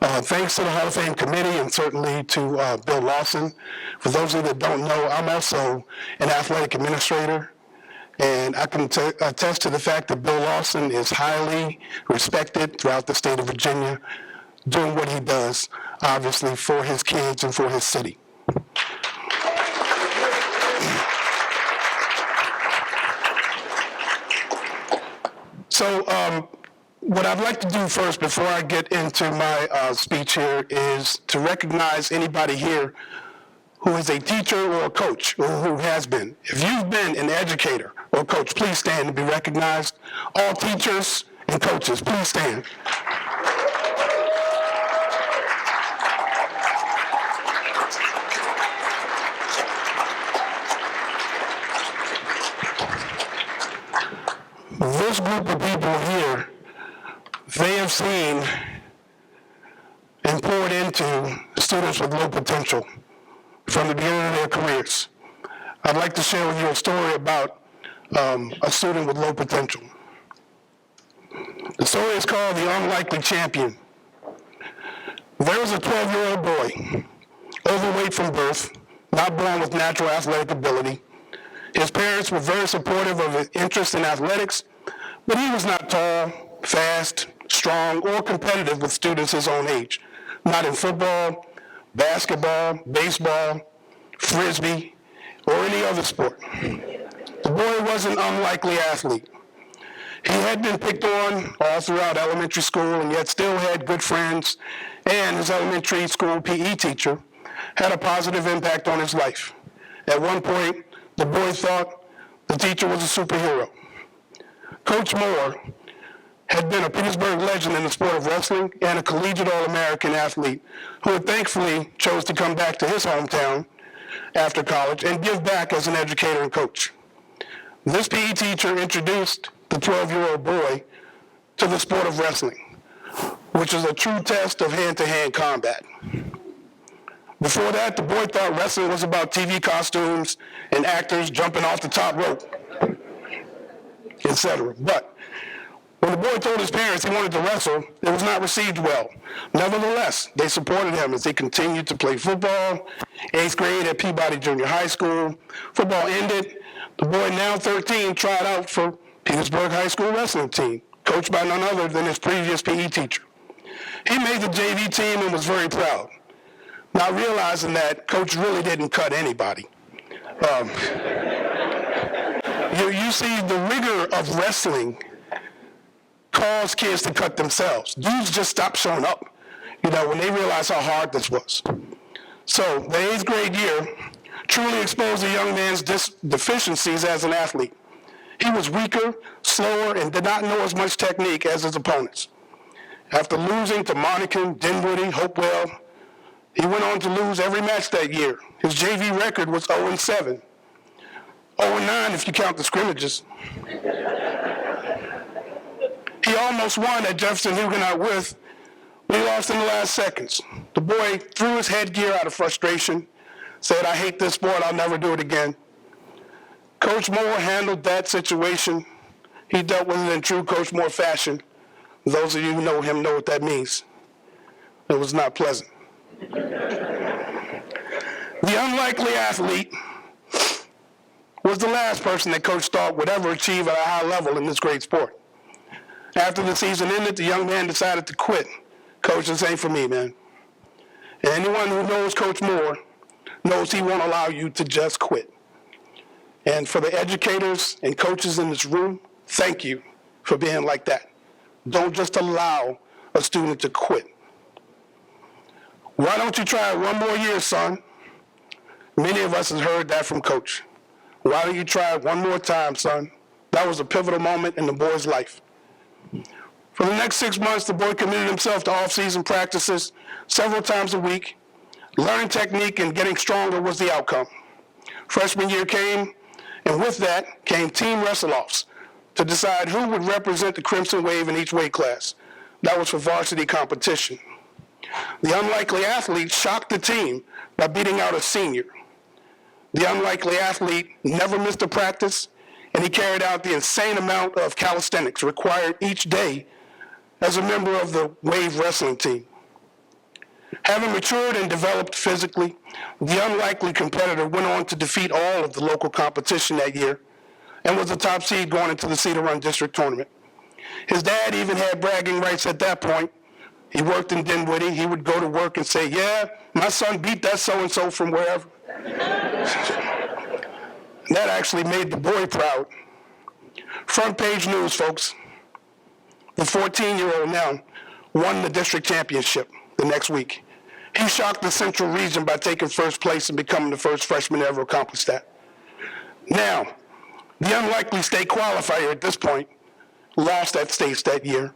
Thanks to the Hall of Fame committee and certainly to Bill Lawson. For those of you that don't know, I'm also an athletic administrator, and I can attest to the fact that Bill Lawson is highly respected throughout the state of Virginia, doing what he does, obviously, for his kids and for his city. So what I'd like to do first, before I get into my speech here, is to recognize anybody here who is a teacher or a coach, or who has been. If you've been an educator or coach, please stand to be recognized. All teachers and coaches, please stand. This group of people here, they have seen and poured into students with low potential from the beginning of their careers. I'd like to share with you a story about a student with low potential. The story is called The Unlikely Champion. There was a 12-year-old boy, overweight from birth, not born with natural athletic ability. His parents were very supportive of his interest in athletics, but he was not tall, fast, strong, or competitive with students his own age. Not in football, basketball, baseball, frisbee, or any other sport. The boy was an unlikely athlete. He had been picked on all throughout elementary school and yet still had good friends, and his elementary school PE teacher had a positive impact on his life. At one point, the boy thought the teacher was a superhero. Coach Moore had been a Petersburg legend in the sport of wrestling and a collegiate All-American athlete who had thankfully chose to come back to his hometown after college and give back as an educator and coach. This PE teacher introduced the 12-year-old boy to the sport of wrestling, which is a true test of hand-to-hand combat. Before that, the boy thought wrestling was about TV costumes and actors jumping off the top rope, etc. But when the boy told his parents he wanted to wrestle, it was not received well. Nevertheless, they supported him as he continued to play football. 8th grade at Peabody Junior High School. Football ended. The boy, now 13, tried out for Petersburg High School wrestling team, coached by none other than his previous PE teacher. He made the JV team and was very proud, not realizing that coach really didn't cut anybody. You see, the rigor of wrestling caused kids to cut themselves. Dudes just stopped showing up, when they realized how hard this was. So the 8th grade year truly exposed the young man's deficiencies as an athlete. He was weaker, slower, and did not know as much technique as his opponents. After losing to Monacan, Dinwiddie, Hopewell, he went on to lose every match that year. His JV record was 0-7. 0-9 if you count the scrimmages. He almost won at Jefferson Huguenot with, but he lost in the last seconds. The boy threw his headgear out of frustration, said, "I hate this sport, I'll never do it again." Coach Moore handled that situation. He dealt with it in true Coach Moore fashion. Those of you who know him know what that means. It was not pleasant. The unlikely athlete was the last person that Coach thought would ever achieve at a high level in this great sport. After the season ended, the young man decided to quit. "Coach, this ain't for me, man." And anyone who knows Coach Moore knows he won't allow you to just quit. And for the educators and coaches in this room, thank you for being like that. Don't just allow a student to quit. "Why don't you try it one more year, son?" Many of us have heard that from Coach. "Why don't you try it one more time, son?" That was a pivotal moment in the boy's life. For the next 6 months, the boy committed himself to off-season practices several times a week. Learning technique and getting stronger was the outcome. Freshman year came, and with that came team wrestle-offs to decide who would represent the Crimson Wave in each weight class. That was for varsity competition. The unlikely athlete shocked the team by beating out a senior. The unlikely athlete never missed a practice, and he carried out the insane amount of calisthenics required each day as a member of the Wave wrestling team. Having matured and developed physically, the unlikely competitor went on to defeat all of the local competition that year and was the top seed going into the Cedar Run District Tournament. His dad even had bragging rights at that point. He worked in Dinwiddie. He would go to work and say, "Yeah, my son beat that so-and-so from wherever." That actually made the boy proud. Front page news, folks. The 14-year-old now won the district championship the next week. He shocked the Central Region by taking first place and becoming the first freshman to ever accomplish that. Now, the unlikely state qualifier at this point lost at states that year,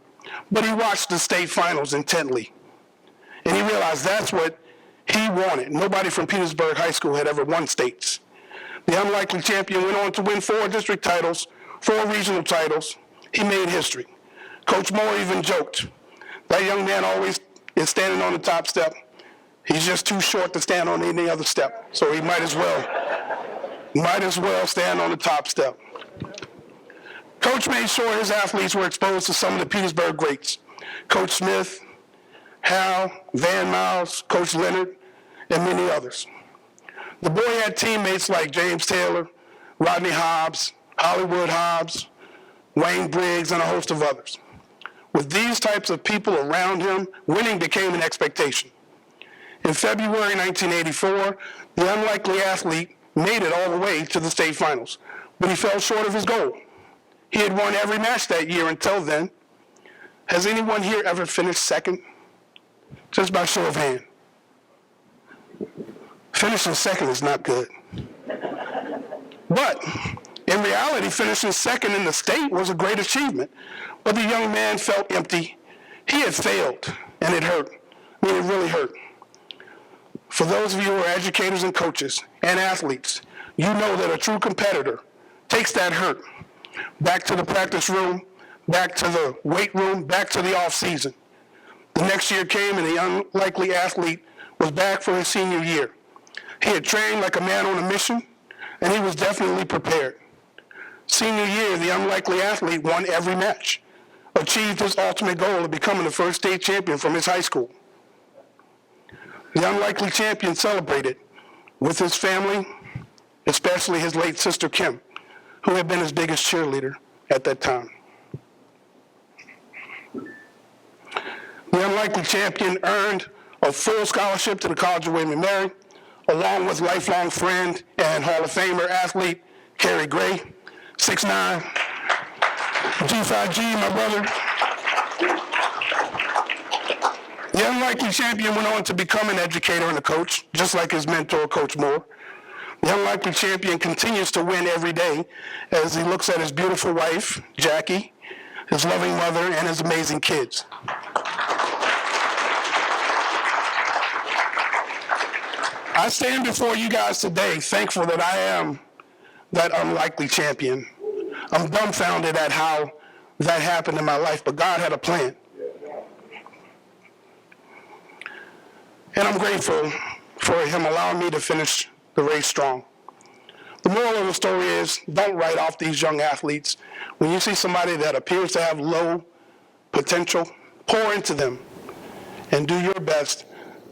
but he watched the state finals intently, and he realized that's what he wanted. Nobody from Petersburg High School had ever won states. The unlikely champion went on to win 4 district titles, 4 regional titles. He made history. Coach Moore even joked, "That young man always is standing on the top step. He's just too short to stand on any other step, so he might as well stand on the top step." Coach made sure his athletes were exposed to some of the Petersburg greats. Coach Smith, Hal, Van Miles, Coach Leonard, and many others. The boy had teammates like James Taylor, Rodney Hobbs, Hollywood Hobbs, Wayne Briggs, and a host of others. With these types of people around him, winning became an expectation. In February 1984, the unlikely athlete made it all the way to the state finals, but he fell short of his goal. He had won every match that year until then. Has anyone here ever finished second? Just by show of hand. Finishing second is not good. But in reality, finishing second in the state was a great achievement. but the young man felt empty. He had failed, and it hurt. I mean, it really hurt. For those of you who are educators and coaches and athletes, you know that a true competitor takes that hurt back to the practice room, back to the weight room, back to the off season. The next year came and the unlikely athlete was back for his senior year. He had trained like a man on a mission, and he was definitely prepared. Senior year, the unlikely athlete won every match, achieved his ultimate goal of becoming the first state champion from his high school. The unlikely champion celebrated with his family, especially his late sister Kim, who had been his biggest cheerleader at that time. The unlikely champion earned a full scholarship to the College of William & Mary, along with lifelong friend and Hall of Famer athlete Kerry Gray, 6'9", G5G, my brother. The unlikely champion went on to become an educator and a coach, just like his mentor, Coach Moore. The unlikely champion continues to win every day as he looks at his beautiful wife, Jackie, his loving mother, and his amazing kids. I stand before you guys today thankful that I am that unlikely champion. I'm dumbfounded at how that happened in my life, but God had a plan. And I'm grateful for him allowing me to finish the race strong. The moral of the story is, don't write off these young athletes. When you see somebody that appears to have low potential, pour into them and do your best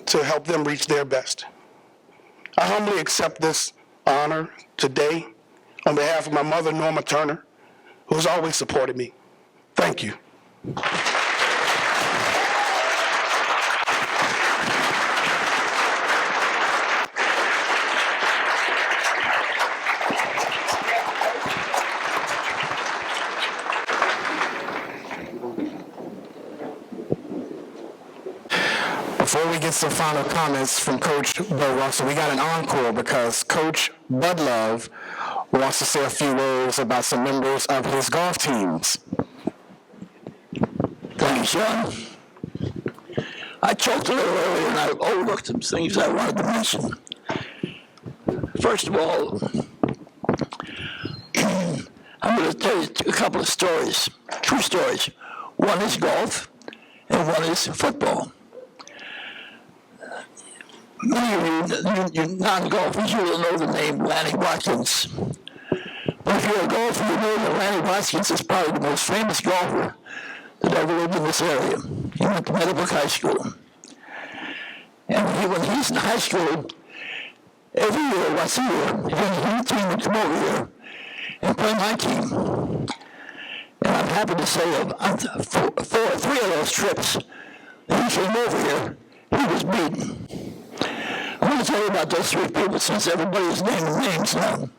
to help them reach their best. I humbly accept this honor today on behalf of my mother, Norma Turner, who has always supported me. Thank you. Before we get some final comments from Coach Bill Russell, we got an encore because Coach Bud Love wants to say a few words about some members of his golf teams. Thank you, Sean. I choked a little earlier and I overlooked some things I wanted to mention. First of all, I'm going to tell you a couple of stories, true stories. One is golf and one is football. Many of you non-golfers, you will know the name Lanny Watkins. But if you're a golfer, you know that Lanny Watkins is probably the most famous golfer that ever lived in this area. He went to Meadowbrook High School. And when he's in high school, every year, once a year, his team would come over here and play my team. And I'm happy to say for 3 of those trips that he came over here, he was beaten. I'm going to tell you about those 3 people since everybody's naming names now.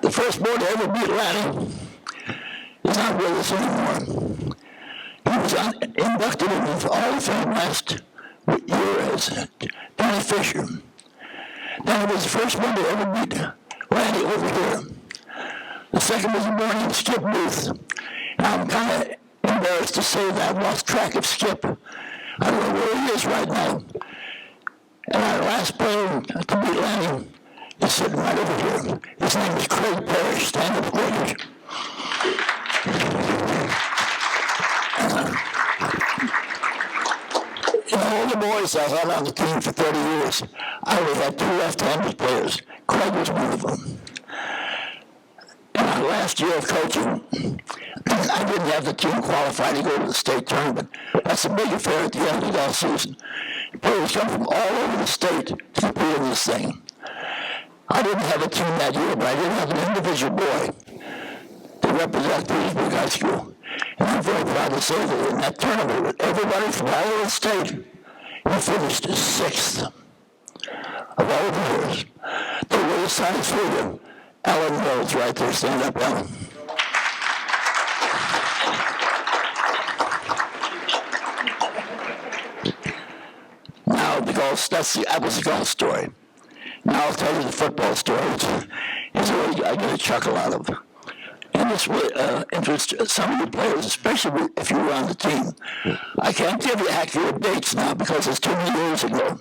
The first boy to ever beat Lanny is not with us anymore. He was inducted into the Hall of Fame last year as Donnie Fisher. Donnie was the first one to ever beat Lanny over here. The second was a boy named Skip Booth. Now, I'm kind of embarrassed to say that I've lost track of Skip. I don't know where he is right now. And our last player to beat Lanny is sitting right over here. His name is Craig Parrish. Stand up, Craig. In all the boys I had on the team for 30 years, I only had 2 left-handed players. Craig was one of them. In my last year of coaching, I didn't have the team qualify to go to the state tournament. That's a big affair at the end of the golf season. Players come from all over the state to compete in this thing. I didn't have a team that year, but I did have an individual boy to represent Petersburg High School. And I'm very proud to say that in that tournament, with everybody from all over the state, he finished 6th of all the players. The little size figure, Alan Rhodes right there. Stand up, Alan. Now, that was the golf story. Now I'll tell you the football story, which is really I get a chuckle out of. In And this will interest some of the players, especially if you were on the team. I can't give you accurate dates now because it's too many years ago.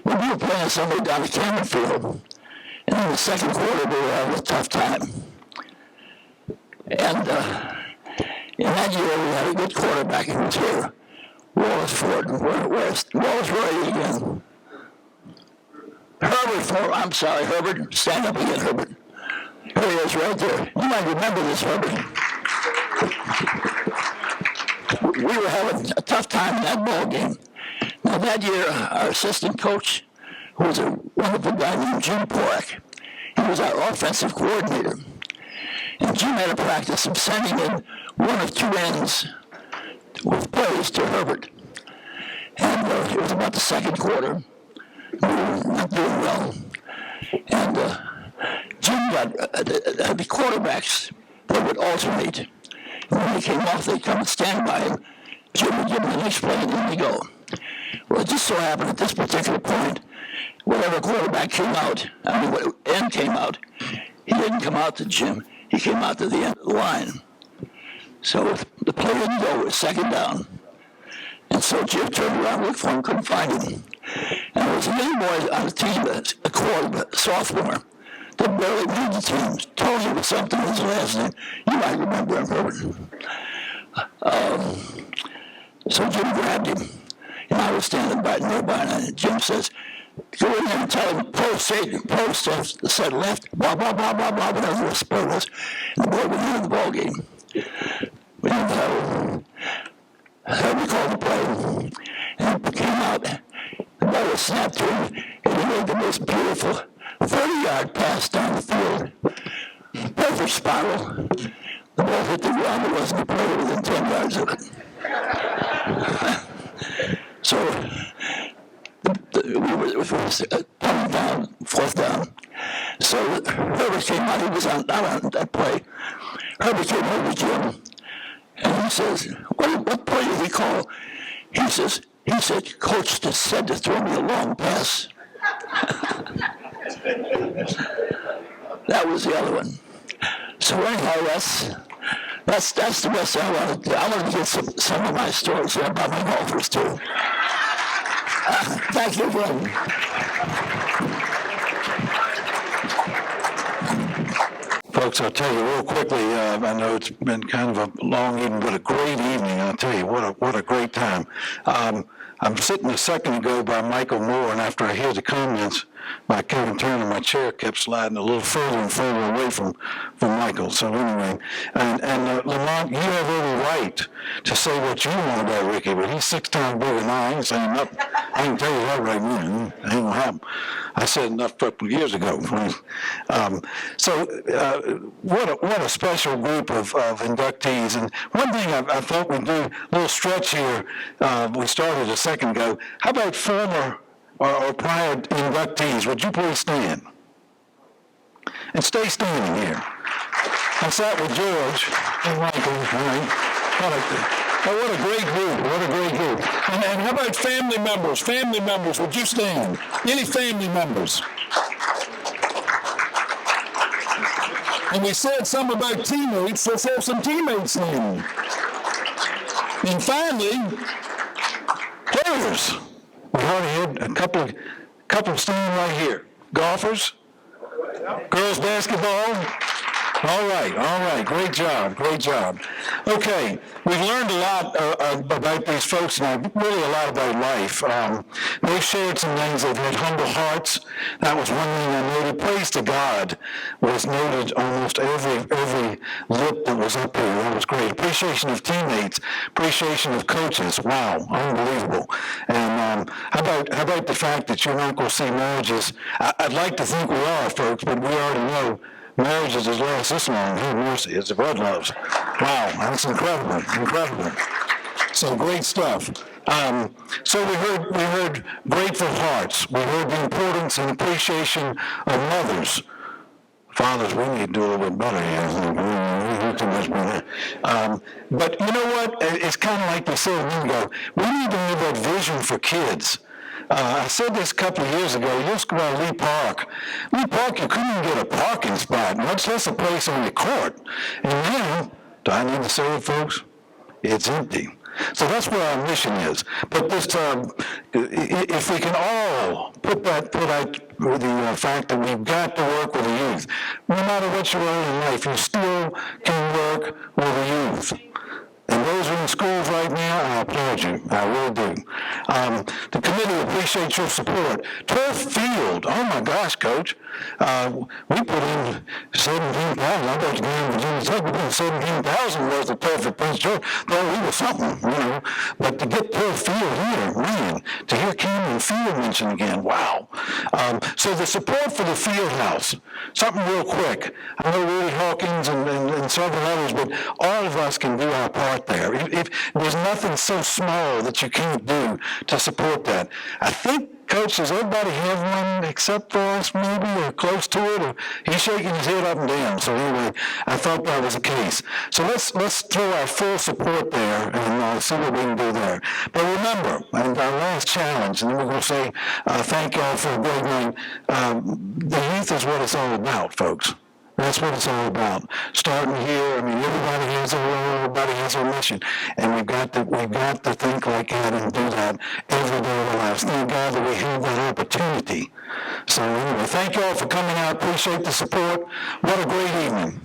When we were playing somebody down at Cameron Field, and in the second quarter we were having a tough time. And in that year we had a good quarterback who was here, Wallace Ford. Where's Wallace Roy again? Herbert Ford, I'm sorry, Herbert. Stand up again, Herbert. Here he is right there. You might remember this, Herbert. We were having a tough time in that ball game. Now that year, our assistant coach, who was a wonderful guy named Jim Porak, he was our offensive coordinator. And Jim had a practice of sending in one of two ends with plays to Herbert. And it was about the second quarter. We were not doing well. And Jim got the quarterbacks, they would alternate. And when they came off, they'd come and stand by him. Jim would give them the next play, and then they go. Well, it just so happened at this particular point, whatever quarterback came out, what end came out, he didn't come out to Jim. He came out to the end of the line. So the play didn't go, it was second down. And so Jim turned around, looked for him, couldn't find him. And there was a young boy on the team, a sophomore, that barely made the team. Tony was something was his last name. You might remember him, Herbert. So Jim grabbed him. And I was standing by nearby, and Jim says, go in there and tell him, post said left, blah, blah, blah, blah, blah, whatever the sport was. And the boy went into the ball game. And we called the play. And it came out. The ball was snapped to him, and he made the most beautiful 30-yard pass down the field. Perfect spiral. The ball hit the ground. There wasn't a player within 10 yards of it. So we were coming down, fourth down. So Herbert came out. He was out on that play. Herbert came over to Jim, and he says, what play did he call? He said, Coach just said to throw me a long pass. That was the other one. So anyhow, that's the best I wanted to do. I wanted to get some of my stories here about my golfers too. Thank you again. Folks, I'll tell you real quickly, I know it's been kind of a long evening, but a great evening. I'll tell you, what a great time. I'm sitting a second ago by Michael Moore, and after I hear the comments by Kevin Turner, my chair kept sliding a little further and further away from Michael. So anyway, and Lamont, you have every right to say what you want about Ricky, but he's 6 times bigger than I ain't saying nothing. I can tell you that right now. Ain't gonna happen. I said enough a couple of years ago. What a special group of inductees. And one thing I thought we'd do, a little stretch here, we started a second ago. How about former or prior inductees? Would you please stand? And stay standing here. I sat with George and Michael. All right. What a great group. What a great group. And how about family members? Family members, would you stand? Any family members? And we said something about teammates. Let's have some teammates stand. And finally, players. We already had a couple standing right here. Golfers? Girls basketball? All right, great job. Okay, we've learned a lot about these folks and really a lot about life. They've shared some things. They've had humble hearts. That was one thing I noted. Praise to God was noted almost every lip that was up here. That was great. Appreciation of teammates, appreciation of coaches. Wow, unbelievable. And how about the fact that you're not going to see marriages? I'd like to think we are, folks, but we already know marriages is last this long. Have mercy. It's the blood loves. Wow, that's incredible. So great stuff. So we heard grateful hearts. We heard the importance and appreciation of mothers. Fathers, we need to do a little bit better here. We heard too much about that. But you know what? It's kind of like we said a minute ago. We need to have that vision for kids. I said this a couple of years ago. You just go to Lee Park. Lee Park, you couldn't even get a parking spot, much less a place on the court. And now, do I need to say it, folks? It's empty. So that's where our mission is. But this time, if we can all put out the fact that we've got to work with the youth, no matter what you're in life, you still can work with the youth. And those who are in schools right now, I applaud you. I really do. The committee appreciates your support. Turf field. Oh my gosh, Coach. We put in 17,000. I got to go in Virginia Tech. We put in 17,000 worth of turf at Prince George. Well, we were something, you know. But to get turf field here, man, to hear Cameron Field mentioned again, wow. So the support for the field house, something real quick. I know Willie Hawkins and several others, but all of us can do our part there. If there's nothing so small that you can't do to support that. I think, Coach, does everybody have one except for us maybe, or close to it? Or he's shaking his head up and down. So anyway, I thought that was the case. So let's throw our full support there and see what we can do there. But remember, and our last challenge, and then we're going to say thank y'all for a great night. The youth is what it's all about, folks. That's what it's all about. Starting here, I mean, everybody has their role, everybody has their mission, and we've got to think like that and do that every day of our lives. Thank God that we have that opportunity. So anyway, thank you all for coming out. Appreciate the support. What a great evening.